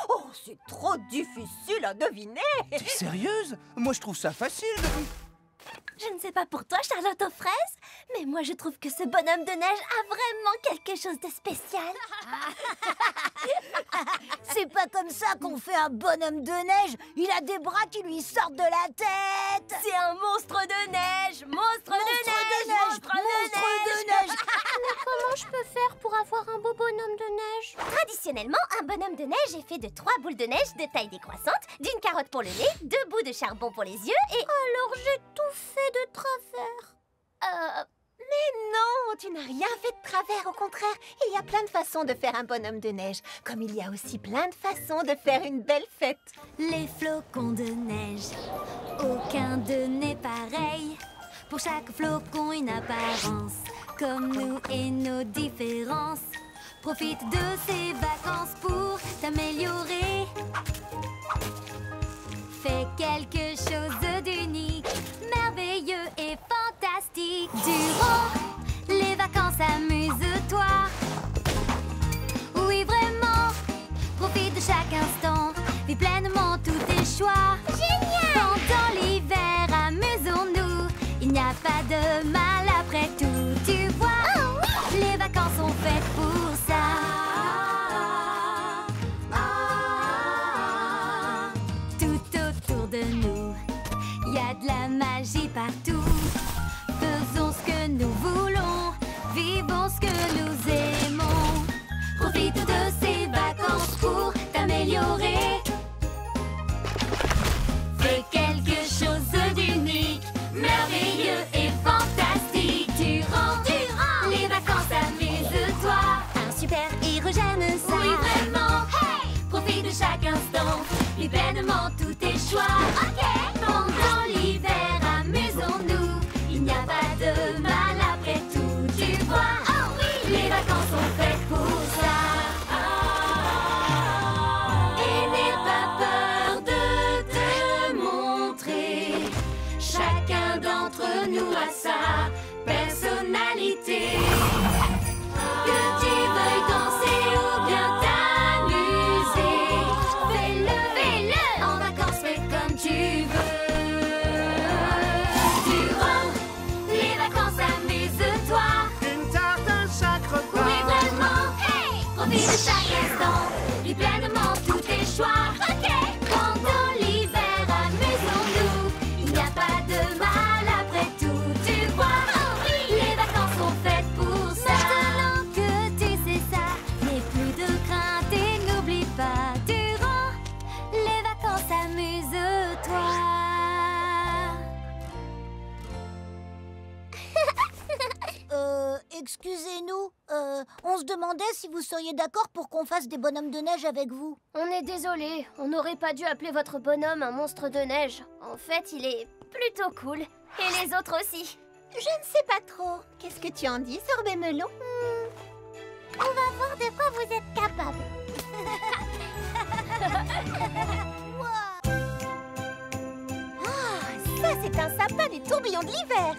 A: Oh, c'est trop difficile à deviner!
G: T'es sérieuse? Moi, je trouve ça facile.
B: Je ne sais pas pour toi, Charlotte aux fraises, mais moi je trouve que ce bonhomme de neige a vraiment quelque chose de spécial.
C: C'est pas comme ça qu'on fait un bonhomme de neige. Il a des bras qui lui sortent de la tête.
B: C'est un monstre de neige. Monstre de neige.
C: Mais comment je peux faire pour avoir un beau bonhomme de neige?
B: Traditionnellement, un bonhomme de neige est fait de 3 boules de neige de taille décroissante, d'une carotte pour le nez, 2 bouts de charbon pour les yeux et...
C: Alors j'ai tout fait de travers.
A: Mais non, tu n'as rien fait de travers, au contraire. Il y a plein de façons de faire un bonhomme de neige, comme il y a aussi plein de façons de faire une belle fête.
L: Les flocons de neige, aucun d'eux n'est pareil. Pour chaque flocon, une apparence, comme nous et nos différences. Profite de ces vacances pour t'améliorer. Fais quelque chose d'unique, merveilleux et fantastique. Durant les vacances, amuse-toi. Oui, vraiment, profite de chaque instant. Vis pleinement tous tes choix.
C: Génial!
L: Pendant l'hiver, amusons-nous. Il n'y a pas de mal après tout, tu vois.
C: Oh, oui!
L: Les vacances sont faites pour ça. De nous, il y a de la magie partout. Faisons ce que nous voulons, vivons ce que nous aimons. Profite de ces vacances pour t'améliorer. Fais quelque chose d'unique, merveilleux et fantastique. Durant les vacances, amuse-toi.
B: Un super héros, j'aime ça.
L: Oui, vraiment. Hey! Profite de chaque instant, vis pleinement tous tes choix. Ok. Pendant l'hiver, amusons-nous. Il n'y a pas de mal après tout, tu vois. Oh oui, les vacances sont faites pour ça. Et n'aie pas peur de te montrer. Chacun d'entre nous a sa personnalité. Que tu veuilles danser ou bien t'amuser, fais-le, en vacances fais comme tu veux. Durant les vacances, amuse-toi.
H: Une tarte à chaque repas.
L: Oui, vraiment, hey! Profite de chaque instant, vis pleinement tous tes choix. Ok. Pendant l'hiver, amusons-nous. Il n'y a pas de mal après tout, tu vois. Oh oui, les vacances sont faites pour ça. Maintenant que tu sais ça, n'aie plus de crainte et n'oublie pas. Durant les vacances, amuse-toi.
C: Excusez-nous, on se demandait si vous seriez d'accord pour qu'on fasse des bonhommes de neige avec vous.
B: On est désolé, on n'aurait pas dû appeler votre bonhomme un monstre de neige. En fait, il est plutôt cool. Et les autres aussi.
A: Je ne sais pas trop. Qu'est-ce que tu en dis, Sorbet Melon?
C: On va voir de quoi vous êtes capable.
A: Ça, c'est un sapin du tourbillon de l'hiver.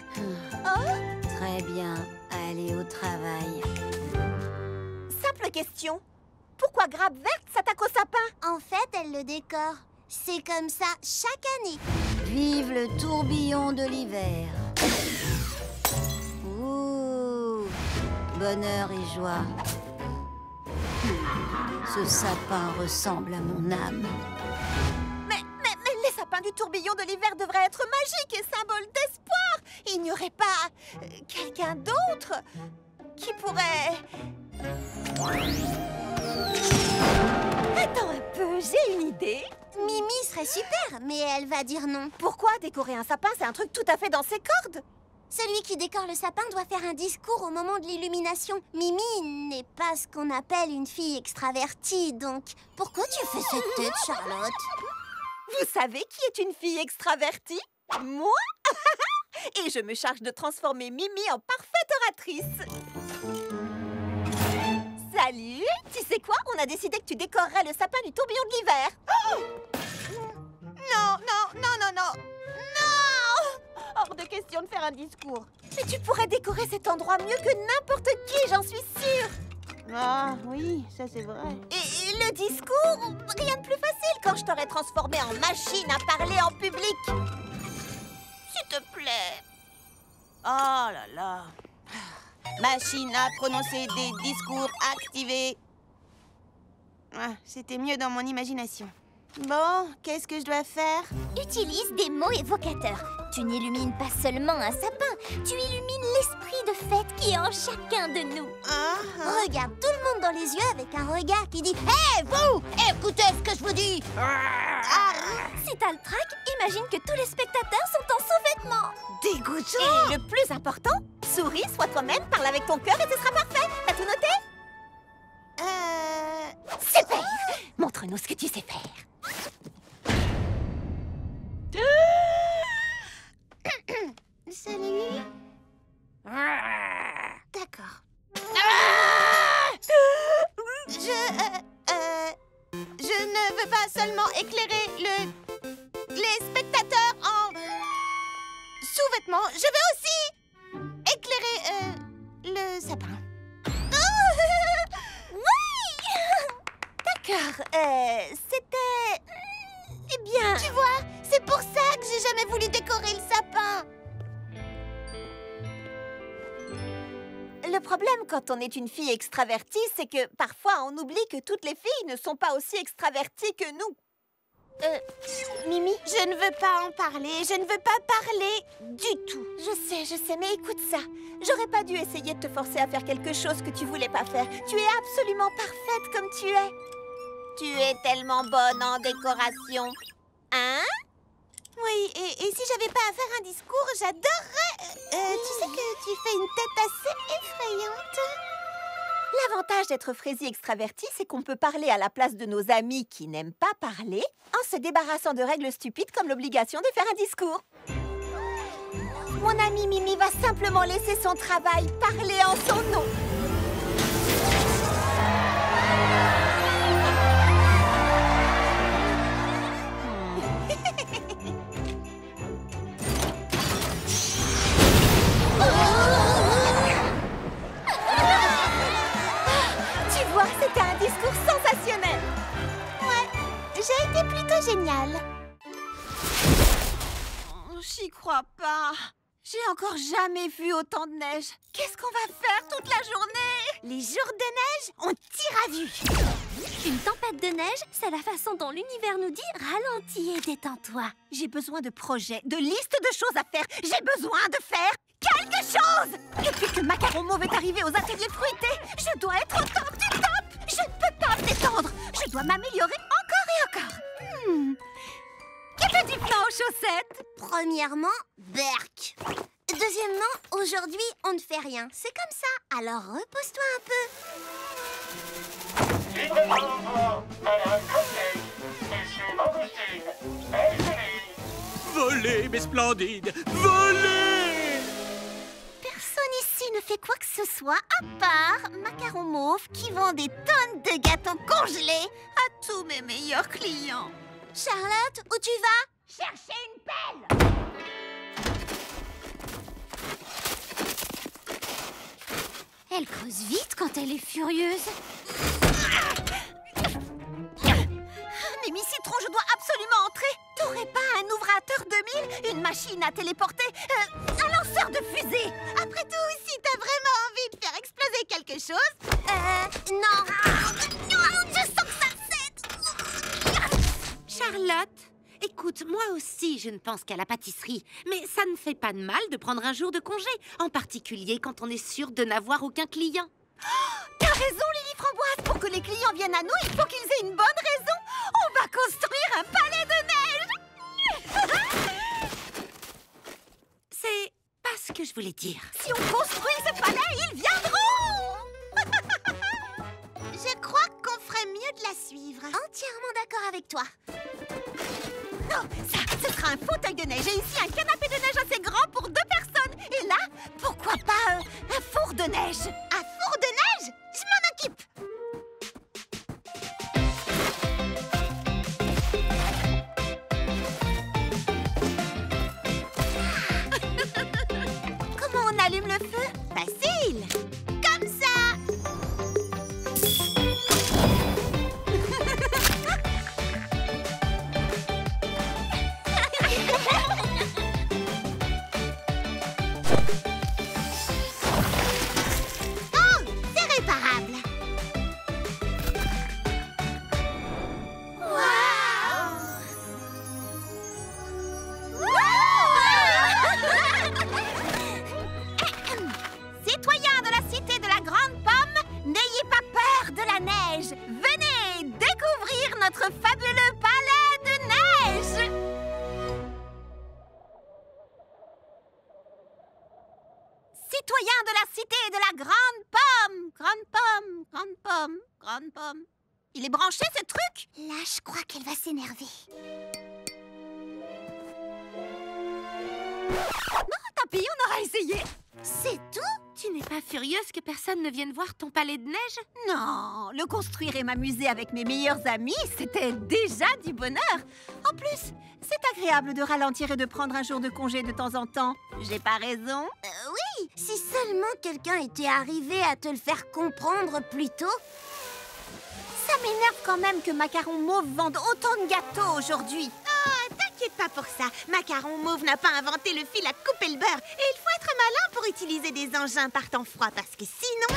A: Oh,
L: Très bien, allez au travail.
A: simple question. Pourquoi Grappe Verte s'attaque au sapin?
C: En fait, elle le décore. C'est comme ça chaque année.
L: Vive le tourbillon de l'hiver. Ouh, bonheur et joie. Ce sapin ressemble à mon âme.
A: Mais les sapins du tourbillon de l'hiver devraient être magiques et symboles d'espoir. Il n'y aurait pas quelqu'un d'autre qui pourrait... Attends un peu, j'ai une idée.
C: Mimi serait super, mais elle va dire non.
A: Pourquoi décorer un sapin, c'est un truc tout à fait dans ses cordes?
C: Celui qui décore le sapin doit faire un discours au moment de l'illumination. Mimi n'est pas ce qu'on appelle une fille extravertie, donc... Pourquoi tu fais cette tête, Charlotte?
A: Vous savez qui est une fille extravertie? Moi. Et je me charge de transformer Mimi en parfaite oratrice. Salut! Tu sais quoi? On a décidé que tu décorerais le sapin du tourbillon de l'hiver. Oh! Non! Hors de question de faire un discours. Mais tu pourrais décorer cet endroit mieux que n'importe qui, j'en suis sûre.
D: Ah oui, ça c'est vrai.
A: Et le discours, rien de plus facile quand je t'aurais transformé en machine à parler en public. S'il te plaît.
D: Oh là là. Machine à prononcer des discours activée. Ah, c'était mieux dans mon imagination. Bon, qu'est-ce que je dois faire?
C: Utilise des mots évocateurs. Tu n'illumines pas seulement un sapin, tu illumines l'esprit de fête qui est en chacun de nous. Regarde tout le monde dans les yeux avec un regard qui dit « Hé, vous! Écoutez ce que je vous dis !»
B: Si t'as le trac, imagine que tous les spectateurs sont en sous-vêtements.
A: Dégoûtant! Et le plus important, souris, sois toi-même, parle avec ton cœur et ce sera parfait. T'as tout noté? Super! Montre-nous ce que tu sais faire.
D: Salut. D'accord. Je ne veux pas seulement éclairer les spectateurs en sous-vêtements. Je veux aussi éclairer le sapin.
A: Oui! D'accord, c'était... Eh bien...
D: Tu vois, c'est pour ça que j'ai jamais voulu décorer le sapin.
A: Le problème quand on est une fille extravertie, c'est que parfois on oublie que toutes les filles ne sont pas aussi extraverties que nous.
D: Mimi, je ne veux pas en parler, je ne veux pas parler du tout.
A: Je sais, mais écoute ça. J'aurais pas dû essayer de te forcer à faire quelque chose que tu voulais pas faire. Tu es absolument parfaite comme tu es.
D: Tu es tellement bonne en décoration.
A: Hein?
D: Oui, et si j'avais pas à faire un discours, j'adorerais... Tu sais que tu fais une tête assez effrayante.
A: L'avantage d'être Frésie extravertie, c'est qu'on peut parler à la place de nos amis qui n'aiment pas parler en se débarrassant de règles stupides comme l'obligation de faire un discours. Mon amie Mimi va simplement laisser son travail parler en son nom. Tu vois, c'était un discours sensationnel.
D: Ouais, j'ai été plutôt géniale.
A: J'y crois pas. J'ai encore jamais vu autant de neige. Qu'est-ce qu'on va faire toute la journée?
D: Les jours de neige, on tire à vue.
B: Une tempête de neige, c'est la façon dont l'univers nous dit « ralentis et détends-toi ».
A: J'ai besoin de projets, de listes de choses à faire. J'ai besoin de faire quelque chose. Depuis que Macaron Mauve est arrivé aux ateliers fruités, je dois être au top du top. Je ne peux pas me détendre. Je dois m'améliorer encore et encore. Qui fait du pain aux chaussettes?
C: Premièrement, Berk. Deuxièmement, aujourd'hui, on ne fait rien. C'est comme ça, alors repose-toi un peu.
E: Volez, mes splendides, volez!
A: Personne ici ne fait quoi que ce soit à part Macaron Mauve qui vend des tonnes de gâteaux congelés à tous mes meilleurs clients.
C: Charlotte, où tu vas?
A: Chercher une pelle!
L: Elle creuse vite quand elle est furieuse.
A: Mimi Citron, je dois absolument entrer. T'aurais pas un ouvrateur 2000, une machine à téléporter, un lanceur de fusée?
D: Après tout, si t'as vraiment envie de faire exploser quelque chose...
C: Non.
A: Je sens que ça cède.
F: Charlotte, écoute, moi aussi je ne pense qu'à la pâtisserie. Mais ça ne fait pas de mal de prendre un jour de congé, en particulier quand on est sûr de n'avoir aucun client.
A: T'as raison, Lily Framboise. Pour que les clients viennent à nous, il faut qu'ils aient une bonne raison. On va construire un palais de neige.
F: C'est pas ce que je voulais dire.
A: Si on construit ce palais, ils viendront.
D: Je crois qu'on ferait mieux de la suivre.
C: Entièrement d'accord avec toi.
A: Non, ça, ce sera un fauteuil de neige et ici un canapé de neige assez grand pour 2 personnes. Et là, pourquoi pas un four de neige?
D: Un four de neige? Je m'en occupe.
A: Comment on allume le feu?
D: Facile. Comme ça.
A: notre fabuleux palais de neige! Citoyens de la cité de la grande pomme! Grande pomme, grande pomme, grande pomme. Il est branché ce truc?
C: Là, je crois qu'elle va s'énerver.
A: Non, tant pis, on aura essayé.
C: C'est tout?
F: Tu n'es pas furieuse que personne ne vienne voir ton palais de neige?
A: Non, le construire et m'amuser avec mes meilleurs amis, c'était déjà du bonheur. En plus, c'est agréable de ralentir et de prendre un jour de congé de temps en temps. J'ai pas raison?
C: Oui, si seulement quelqu'un était arrivé à te le faire comprendre plus tôt.
A: Ça m'énerve quand même que Macaron Mauve vende autant de gâteaux aujourd'hui.
D: Ah, t'inquiète pas pour ça. Macaron Mauve n'a pas inventé le fil à couper le beurre. Et il faut être malin pour utiliser des engins par temps froid parce que sinon...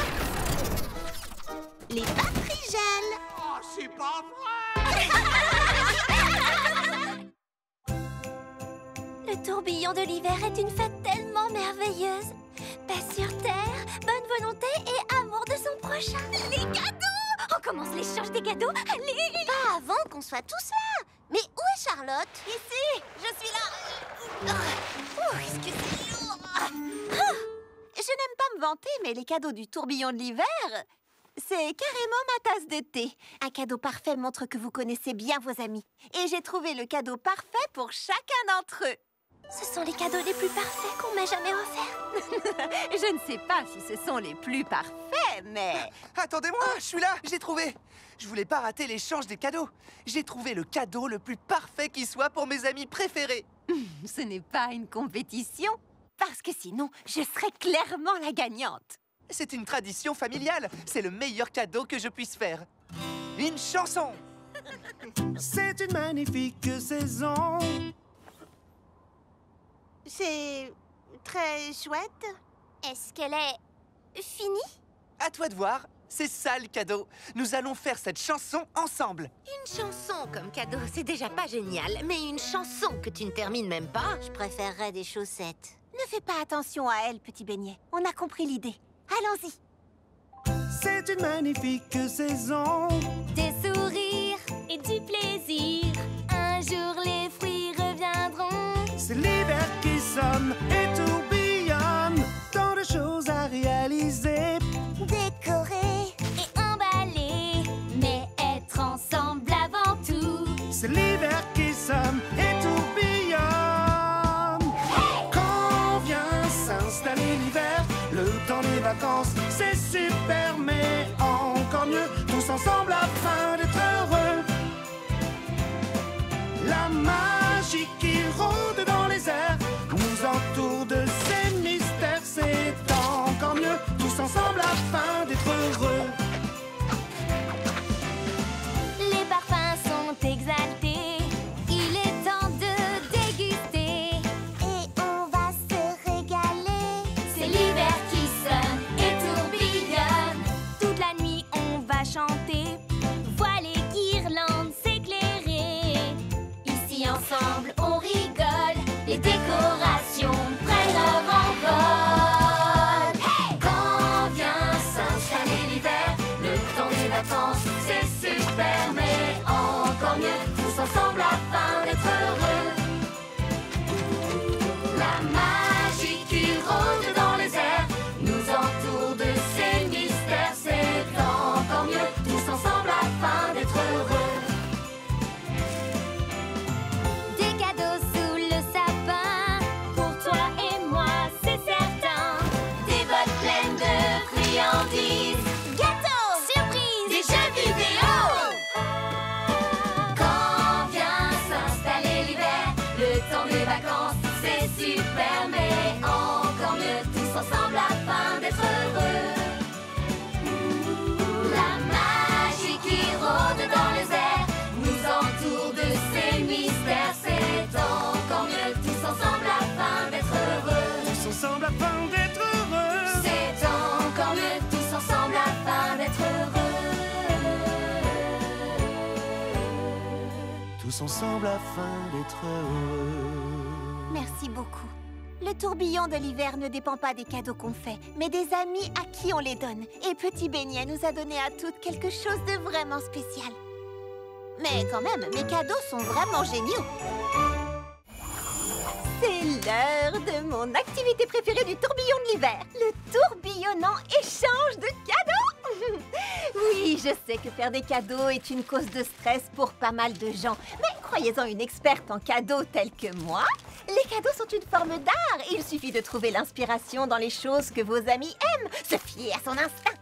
D: les batteries gèlent.
E: Oh, c'est pas vrai!
B: Le tourbillon de l'hiver est une fête tellement merveilleuse. Paix sur terre, bonne volonté et amour de son prochain.
C: Les cadeaux! On commence l'échange des cadeaux. Allez! Pas avant qu'on soit tous là. Mais où est Charlotte?
A: Ici, je suis là.
C: Excusez-moi.
A: Je n'aime pas me vanter, mais les cadeaux du tourbillon de l'hiver, c'est carrément ma tasse de thé. Un cadeau parfait montre que vous connaissez bien vos amis. Et j'ai trouvé le cadeau parfait pour chacun d'entre eux.
B: Ce sont les cadeaux les plus parfaits qu'on m'ait jamais offerts.
A: Je ne sais pas si ce sont les plus parfaits, mais...
G: Attendez-moi, je suis là, j'ai trouvé. Je voulais pas rater l'échange des cadeaux. J'ai trouvé le cadeau le plus parfait qui soit pour mes amis préférés.
A: Ce n'est pas une compétition, parce que sinon, je serais clairement la gagnante.
G: C'est une tradition familiale. C'est le meilleur cadeau que je puisse faire. Une chanson.
H: C'est une magnifique saison.
D: C'est très chouette.
C: Est-ce qu'elle est finie?
G: À toi de voir. C'est ça le cadeau. Nous allons faire cette chanson ensemble.
F: Une chanson comme cadeau, c'est déjà pas génial. Mais une chanson que tu ne termines même pas...
C: Je préférerais des chaussettes.
A: Ne fais pas attention à elle, petit beignet. On a compris l'idée. Allons-y.
H: C'est une magnifique saison.
L: Des sourires et du plaisir. Un jour les fruits reviendront.
H: C'est l'hiver qui sonne et tourbillonne. Tant de choses à réaliser.
C: Décorer
L: Et emballés, mais être ensemble avant tout.
H: C'est l'hiver qui sonne et tourbillonne. Quand vient s'installer l'hiver, le temps des vacances, c'est super, mais encore mieux, tous ensemble afin d'être heureux. La magie qui rôde dans les airs nous entoure de ses mystères, c'est encore mieux, tous ensemble afin d'être heureux.
L: Les parfums sont exaltés. Il est temps de déguster.
C: et on va se régaler.
L: C'est l'hiver qui sonne et tourbillonne. Toute la nuit on va chanter. Vois les guirlandes s'éclairer. Ici ensemble on rigole. Les décorations prennent leur envol. Quand vient s'installer l'hiver, le temps des vacances, c'est super, mais encore mieux, tous ensemble afin d'être heureux. La magie qui rôde dans les airs nous entoure de ses mystères, c'est encore mieux, tous ensemble afin d'être heureux. Des cadeaux sous le sapin, pour toi et moi, c'est certain. Des boîtes pleines de friandises, gâteaux, surprises, des jeux vidéo. Quand vient s'installer l'hiver, le temps des vacances, c'est super, mais encore mieux, tous ensemble afin d'être heureux. La magie qui rôde dans les airs nous entoure de ses mystères, c'est encore mieux, tous ensemble afin d'être heureux.
H: Tous ensemble afin d'être heureux.
L: C'est encore mieux, tous ensemble afin d'être heureux.
H: Tous ensemble afin d'être heureux.
A: Merci beaucoup. Le tourbillon de l'hiver ne dépend pas des cadeaux qu'on fait, mais des amis à qui on les donne. Et Petit Beignet nous a donné à toutes quelque chose de vraiment spécial. Mais quand même, mes cadeaux sont vraiment géniaux. C'est l'heure de mon activité préférée du tourbillon de l'hiver. Le tourbillonnant échange de cadeaux. Oui, je sais que faire des cadeaux est une cause de stress pour pas mal de gens. Mais croyez-en une experte en cadeaux telle que moi, les cadeaux sont une forme d'art. Il suffit de trouver l'inspiration dans les choses que vos amis aiment. Se fier à son instinct.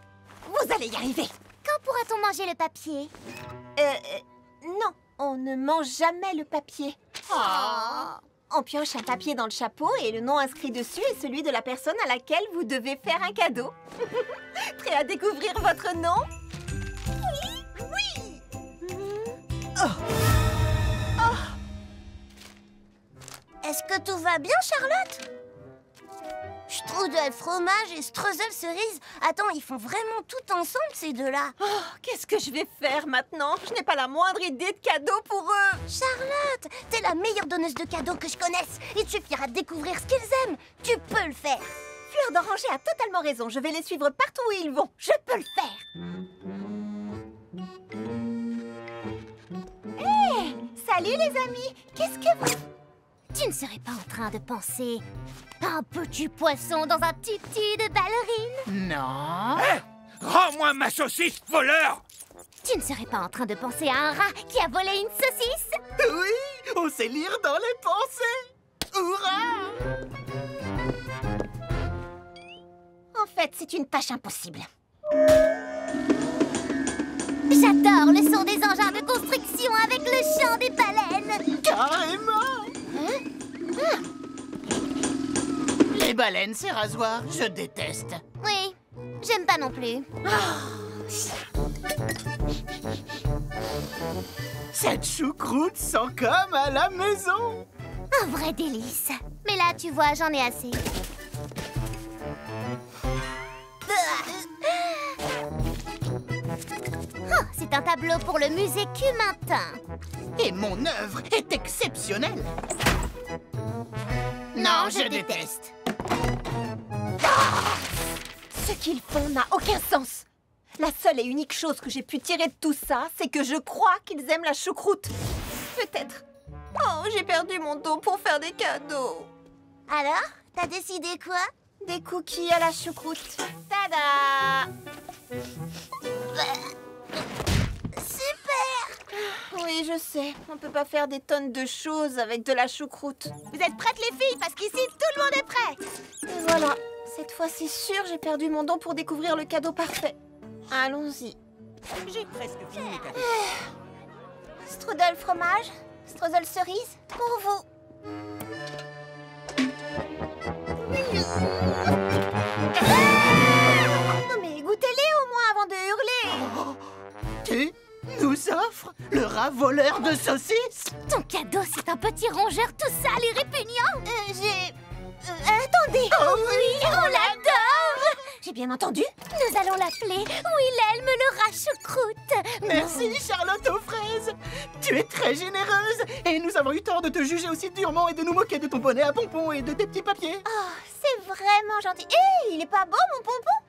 A: Vous allez y arriver.
C: Quand pourra-t-on manger le papier?
A: Non, on ne mange jamais le papier.
C: Oh.
A: On pioche un papier dans le chapeau et le nom inscrit dessus est celui de la personne à laquelle vous devez faire un cadeau. Prêt à découvrir votre nom? Oui!
C: Est-ce que tout va bien, Charlotte? Strudel fromage et streusel cerise. Attends, ils font vraiment tout ensemble, ces deux-là.
A: Oh, qu'est-ce que je vais faire maintenant? Je n'ai pas la moindre idée de cadeau pour eux.
C: Charlotte, t'es la meilleure donneuse de cadeaux que je connaisse. Il te suffira de découvrir ce qu'ils aiment. Tu peux le faire.
A: Fleur d'Oranger a totalement raison. Je vais les suivre partout où ils vont. Je peux le faire. Hé! Salut les amis! Qu'est-ce que vous...
C: Tu ne serais pas en train de penser à un petit poisson dans un tutu de ballerine?
E: Non. Hé! Rends-moi ma saucisse, voleur!
C: Tu ne serais pas en train de penser à un rat qui a volé une saucisse?
I: Oui, on sait lire dans les pensées. Hurrah!
A: En fait, c'est une tâche impossible.
C: J'adore le son des engins de construction avec le chant des baleines.
I: Carrément! Les baleines, ces rasoirs, je déteste.
C: Oui, j'aime pas non plus.
I: Cette choucroute sent comme à la maison.
C: Un vrai délice. Mais là, tu vois, j'en ai assez. Oh, c'est un tableau pour le musée Cumintin.
I: Et mon œuvre est exceptionnelle. Non, je déteste.
A: Ce qu'ils font n'a aucun sens. La seule et unique chose que j'ai pu tirer de tout ça, c'est que je crois qu'ils aiment la choucroute. Peut-être. Oh, j'ai perdu mon dos pour faire des cadeaux.
C: Alors, t'as décidé quoi?
A: Des cookies à la choucroute. Tada!
C: Super!
A: Oui, je sais. On peut pas faire des tonnes de choses avec de la choucroute.
D: Vous êtes prêtes, les filles? Parce qu'ici, tout le monde est prêt.
A: Et voilà. Cette fois-ci, sûr, j'ai perdu mon don pour découvrir le cadeau parfait. Allons-y.
G: J'ai presque fini mes cadeaux.
C: Strudel fromage, streusel cerise, pour vous.
A: Non mais goûtez-les au moins avant de hurler.
I: Tu nous offres le rat voleur de saucisses?
C: Ton cadeau, c'est un petit rongeur tout sale et répugnant.
A: Attendez.
C: Oh oui, on l'adore.
A: J'ai bien entendu.
C: Nous allons l'appeler Wilhelm le rat choucroute.
I: Merci, Charlotte aux fraises. Tu es très généreuse et nous avons eu tort de te juger aussi durement et de nous moquer de ton bonnet à pompons et de tes petits papiers.
A: Oh, c'est vraiment gentil. Hé, il est pas beau, mon pompon?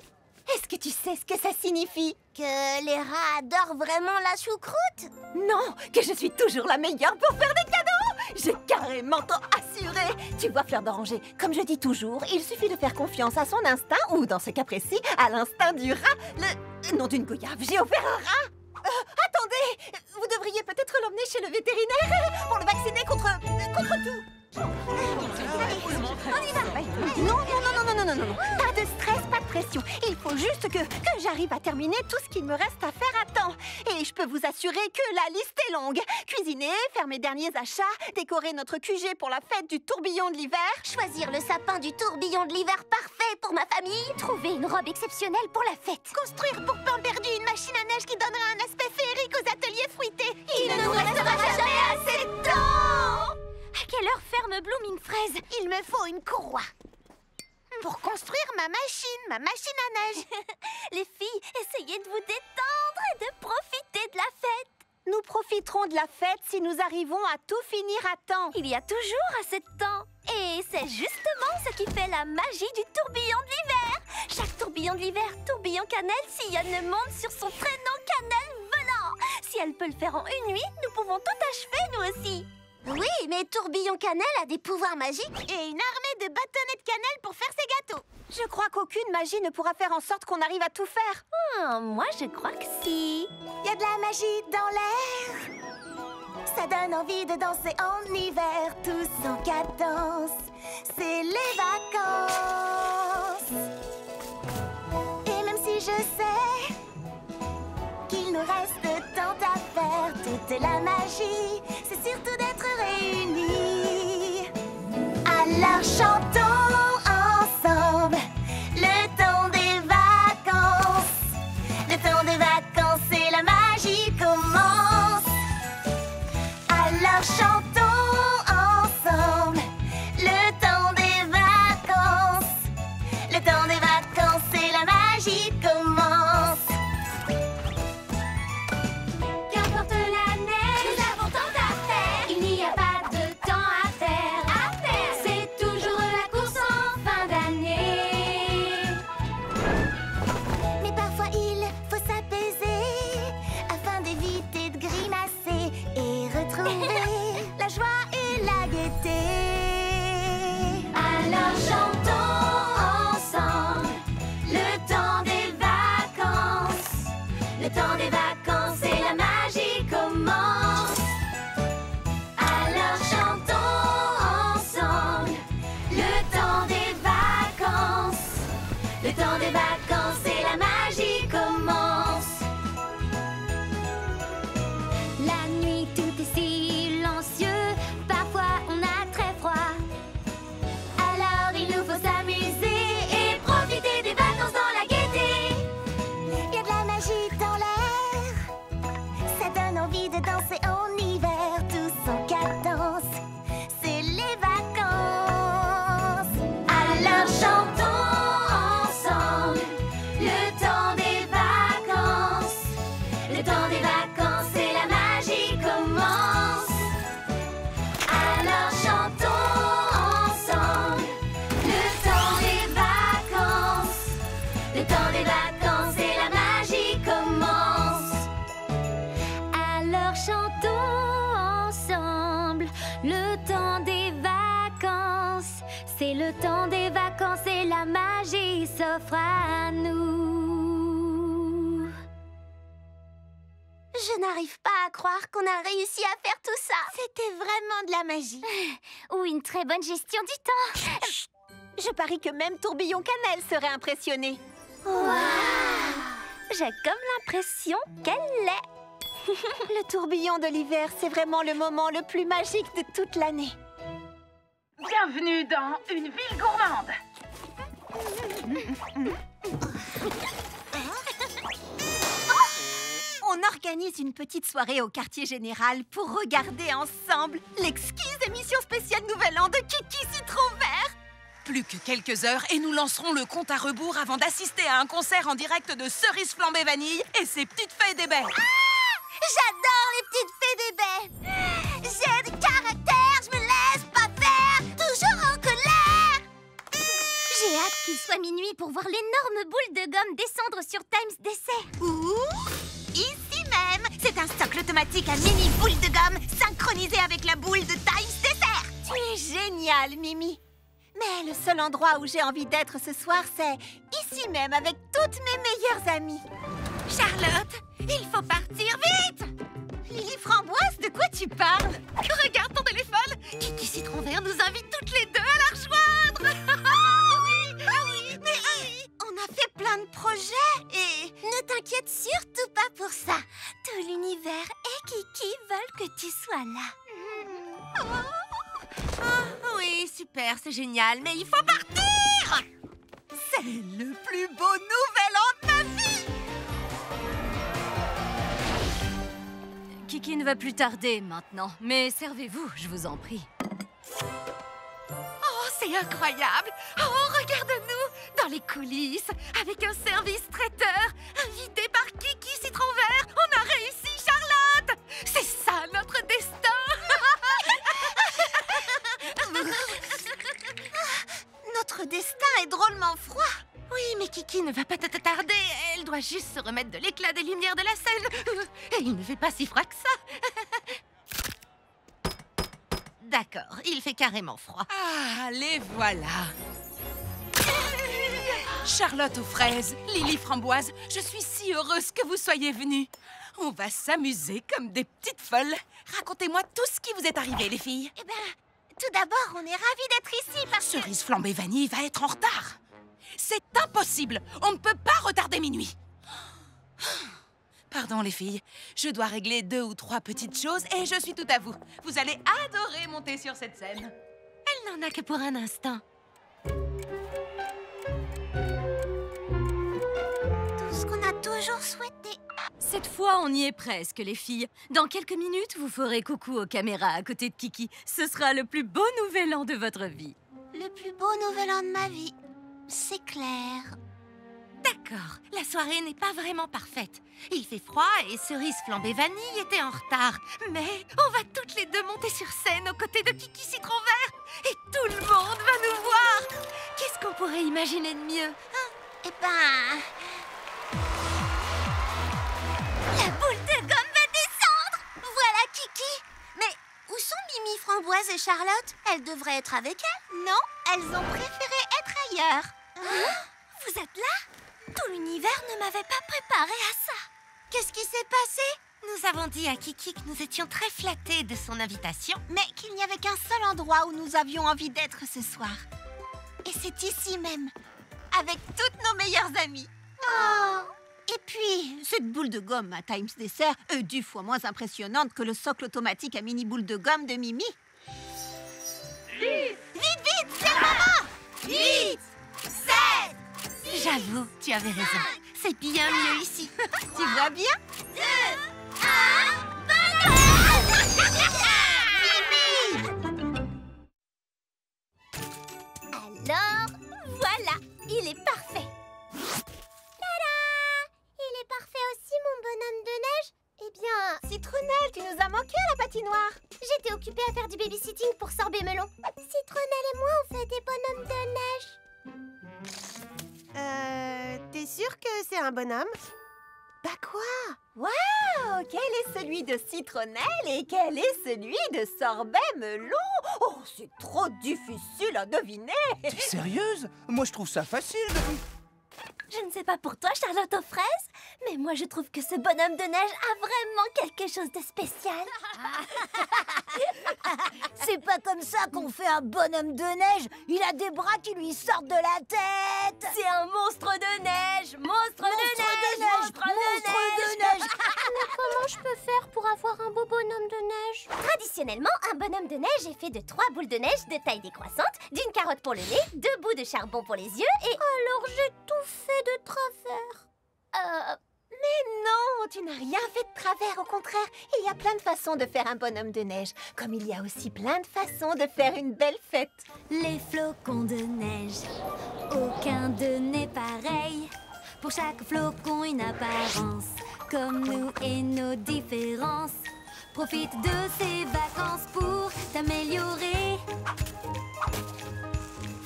A: Est-ce que tu sais ce que ça signifie?
C: Que les rats adorent vraiment la choucroute?
A: Non, que je suis toujours la meilleure pour faire des cadeaux. J'ai carrément t'en assuré. Tu vois, Fleur d'Oranger, comme je dis toujours, il suffit de faire confiance à son instinct, ou dans ce cas précis, à l'instinct du rat. Le nom d'une goyave, j'ai offert un rat. Attendez, vous devriez peut-être l'emmener chez le vétérinaire pour le vacciner contre tout. On y va. Non. Pas de stress, pas de pression. Il faut juste que j'arrive à terminer tout ce qu'il me reste à faire à temps. Et je peux vous assurer que la liste est longue. Cuisiner, faire mes derniers achats, décorer notre QG pour la fête du tourbillon de l'hiver,
C: Choisir le sapin du tourbillon de l'hiver parfait pour ma famille. Trouver une robe exceptionnelle pour la fête.
D: Construire pour pain perdu une machine à neige qui donnera un aspect féerique aux ateliers fruités.
C: Il ne nous restera jamais assez de temps.
B: À quelle heure ferme Blooming Fraise?
D: Il me faut une courroie. Pour construire ma machine à neige.
B: Les filles, essayez de vous détendre et de profiter de la fête.
A: nous profiterons de la fête si nous arrivons à tout finir à temps.
B: Il y a toujours assez de temps. Et c'est justement ce qui fait la magie du tourbillon de l'hiver. Chaque tourbillon de l'hiver, tourbillon cannelle, sillonne le monde sur son traîneau cannelle volant. Si elle peut le faire en une nuit, nous pouvons tout achever, nous aussi.
C: Oui, mais Tourbillon Cannelle a des pouvoirs magiques.
D: Et une armée de bâtonnets de cannelle pour faire ses gâteaux.
A: Je crois qu'aucune magie ne pourra faire en sorte qu'on arrive à tout faire.
B: Moi, je crois que si.
M: Y a de la magie dans l'air. Ça donne envie de danser en hiver, tous en cadence. C'est les vacances. Et même si je sais qu'il nous reste tant à faire, toute la magie, c'est surtout d'être réunis. Alors chantons ensemble le temps des vacances. Le temps des vacances et la magie commence. Alors chantons ensemble le temps des vacances. Le temps des vacances et la magie commence.
L: Qu'importe l'année, nous avons tant à faire. Il n'y a pas de temps à faire. C'est toujours la course en fin d'année.
M: Mais parfois il faut s'apaiser afin d'éviter de grimacer et retrouver la joie et la gaieté.
L: Alors chantons ensemble le temps des vacances. Le temps des vacances et la magie commence. Alors chantons ensemble le temps des vacances. Le temps des vacances et la magie commence.
C: La nuit, tout est silencieux. Parfois, on a très froid.
L: Alors il nous faut s'amuser et profiter des vacances dans la gaieté.
M: Y a de la magie dans l'air. Ça donne envie de danser en hiver, tous en cadence. C'est les vacances.
L: Alors chantons ensemble le temps des vacances. Le temps des vacances et la magie commence. Alors chantons ensemble le temps des vacances. Le temps des vacances et la magie commence.
C: Alors chantons ensemble le temps des vacances. C'est le temps des vacances et la magie s'offre à nous.
M: Je n'arrive pas à croire qu'on a réussi à faire tout ça. C'était vraiment de la magie.
C: Ou une très bonne gestion du temps.
A: Je parie que même Tourbillon Cannelle serait impressionné.
B: J'ai comme l'impression qu'elle l'est.
A: Le tourbillon de l'hiver, c'est vraiment le moment le plus magique de toute l'année.
J: Bienvenue dans une ville gourmande.
A: On organise une petite soirée au quartier général pour regarder ensemble l'exquise émission spéciale Nouvel An de Kiki Citron Vert.
K: Plus que quelques heures et nous lancerons le compte à rebours avant d'assister à un concert en direct de Cerise Flambée Vanille et ses petites fées des baies.
M: J'adore les petites fées des baies. J'ai du caractère, je me laisse pas faire, toujours en colère.
C: J'ai hâte qu'il soit minuit pour voir l'énorme boule de gomme descendre sur Times Dessert.
D: Ici même, c'est un socle automatique à mini boule de gomme synchronisé avec la boule de Times Dessert.
A: Tu es géniale, Mimi. Mais le seul endroit où j'ai envie d'être ce soir, c'est ici même avec toutes mes meilleures amies.
F: Charlotte, il faut partir vite!
A: Lily Framboise, de quoi tu parles?
F: Regarde ton téléphone! Kiki Citron Vert nous invite toutes les deux à la rejoindre!
A: Mais on a fait plein de projets et...
C: Ne t'inquiète surtout pas pour ça. Tout l'univers et Kiki veulent que tu sois là.
F: Oui, super, c'est génial, mais il faut partir!
A: C'est le plus beau nouvel an de ma vie!
N: Kiki ne va plus tarder maintenant, mais servez-vous, je vous en prie.
F: Oh, c'est incroyable! Oh, regarde-nous! Dans les coulisses, avec un service traiteur, invité par Kiki Citron Vert, on a réussi, Charlotte! C'est ça, notre destin!
A: Notre destin est drôlement froid.
F: Oui, mais Kiki ne va pas tarder, elle doit doit juste se remettre de l'éclat des lumières de la scène. Et il ne fait pas si froid que ça. D'accord, il fait carrément froid.
K: Ah, les voilà. Charlotte aux fraises, Lily framboise, je suis si heureuse que vous soyez venus. On va s'amuser comme des petites folles. Racontez-moi tout ce qui vous est arrivé, les filles.
A: Eh ben, tout d'abord, on est ravis d'être ici parce que...
K: Cerise flambée vanille va être en retard. C'est impossible. On ne peut pas retarder minuit. Pardon, les filles. Je dois régler 2 ou 3 petites choses et je suis tout à vous. Vous allez adorer monter sur cette scène.
F: Elle n'en a que pour un instant.
A: Tout ce qu'on a toujours souhaité.
N: Cette fois, on y est presque, les filles. Dans quelques minutes, vous ferez coucou aux caméras à côté de Kiki. Ce sera le plus beau nouvel an de votre vie.
A: Le plus beau nouvel an de ma vie. C'est clair.
F: D'accord, la soirée n'est pas vraiment parfaite. Il fait froid et Cerise flambée vanille était en retard. Mais on va toutes les deux monter sur scène aux côtés de Kiki Citron Vert. Et tout le monde va nous voir. Qu'est-ce qu'on pourrait imaginer de mieux, hein?
A: Eh ben... La boule de gomme va descendre. Voilà Kiki. Mais où sont Mimi Framboise et Charlotte? Elles devraient être avec elles. Non, elles ont préféré être ailleurs. Vous êtes là? Tout l'univers ne m'avait pas préparé à ça. Qu'est-ce qui s'est passé?
F: Nous avons dit à Kiki que nous étions très flattés de son invitation.
A: Mais qu'il n'y avait qu'un seul endroit où nous avions envie d'être ce soir. Et c'est ici même, avec toutes nos meilleures amies. Oh! Et puis, cette boule de gomme à Times Dessert est 10 fois moins impressionnante que le socle automatique à mini boule de gomme de Mimi. Vite, vite, c'est le moment! 8, 7,
F: J'avoue, tu avais raison. C'est bien mieux ici.
A: Tu vois bien? 2, 1, alors, voilà, il est parfait. Tada! Il est parfait aussi, mon bonhomme de neige. Eh bien, Citronnelle, tu nous as manqué à la patinoire. J'étais occupée à faire du babysitting pour Sorbet Melon. Citronnelle et moi, on fait des bonhommes de neige.
D: T'es sûre que c'est un bonhomme?
A: Bah quoi? Waouh! Quel est celui de Citronnelle et quel est celui de Sorbet Melon? Oh, c'est trop difficile à deviner!
G: T'es sérieuse? Moi, je trouve ça facile de...
B: Je ne sais pas pour toi, Charlotte aux fraises, mais moi je trouve que ce bonhomme de neige a vraiment quelque chose de spécial.
C: C'est pas comme ça qu'on fait un bonhomme de neige. Il a des bras qui lui sortent de la tête.
B: C'est un monstre de neige. Monstre de neige.
C: Mais comment je peux faire pour avoir un beau bonhomme de neige?
B: Traditionnellement, un bonhomme de neige est fait de 3 boules de neige de taille décroissante, d'une carotte pour le nez, 2 bouts de charbon pour les yeux et...
C: Alors j'ai tout fait de travers.
A: Mais non, tu n'as rien fait de travers, au contraire. Il y a plein de façons de faire un bonhomme de neige, comme il y a aussi plein de façons de faire une belle fête.
L: Les flocons de neige, aucun d'eux n'est pareil. Pour chaque flocon, une apparence, comme nous et nos différences. Profite de ces vacances pour t'améliorer.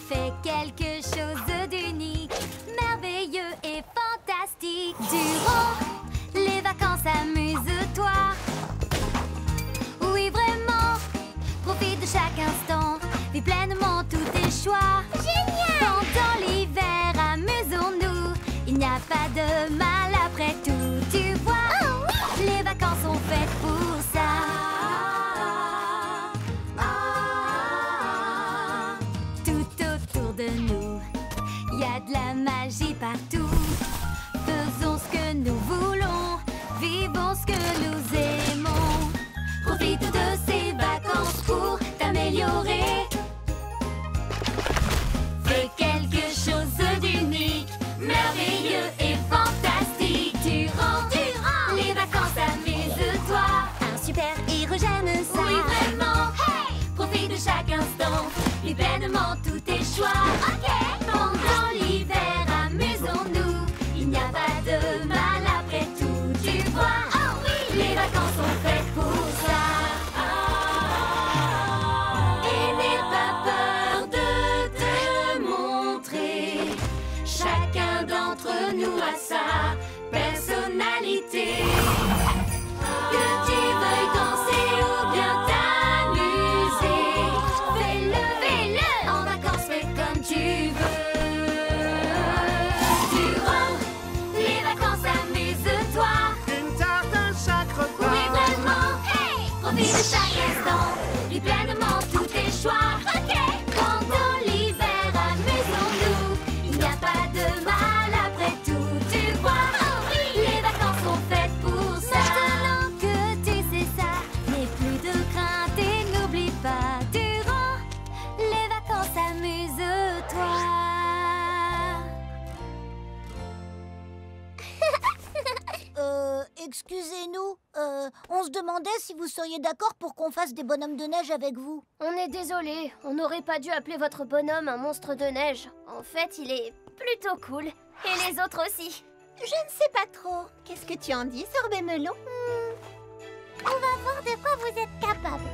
L: Fais quelque chose d'unique, merveilleux et fantastique. Durant les vacances, amuse-toi. Oui, vraiment, profite de chaque instant. Vis pleinement tous tes choix.
C: Génial!
L: Pendant l'hiver, amusons-nous. Il n'y a pas de mal après tout. Tu vois,
C: Oh oui!
L: les vacances sont faites pour ça. De nous, il y a de la magie partout. Faisons ce que nous voulons, vivons ce que nous aimons. Profite de ces vacances pour t'améliorer. Fais quelque chose d'unique, merveilleux et fantastique. Durant les vacances, amuse-toi.
B: Un super héros, j'aime ça.
L: Oui, vraiment. Hey! Profite de chaque instant, vis pleinement tous tes choix.
C: Ok!
L: Pendant l'hiver, amusons-nous. Il n'y a pas de mal après tout, tu vois.
C: Oh oui!
L: Les vacances sont faites pour ça. Et n'aie pas peur de te montrer. Chacun d'entre nous a sa
C: se demandait si vous seriez d'accord pour qu'on fasse des bonhommes de neige avec vous.
M: On est désolé, on n'aurait pas dû appeler votre bonhomme un monstre de neige. En fait, il est plutôt cool. Et les autres aussi.
A: Je ne sais pas trop. Qu'est-ce que tu en dis, Sorbet Melon?
C: On va voir de quoi vous êtes capable.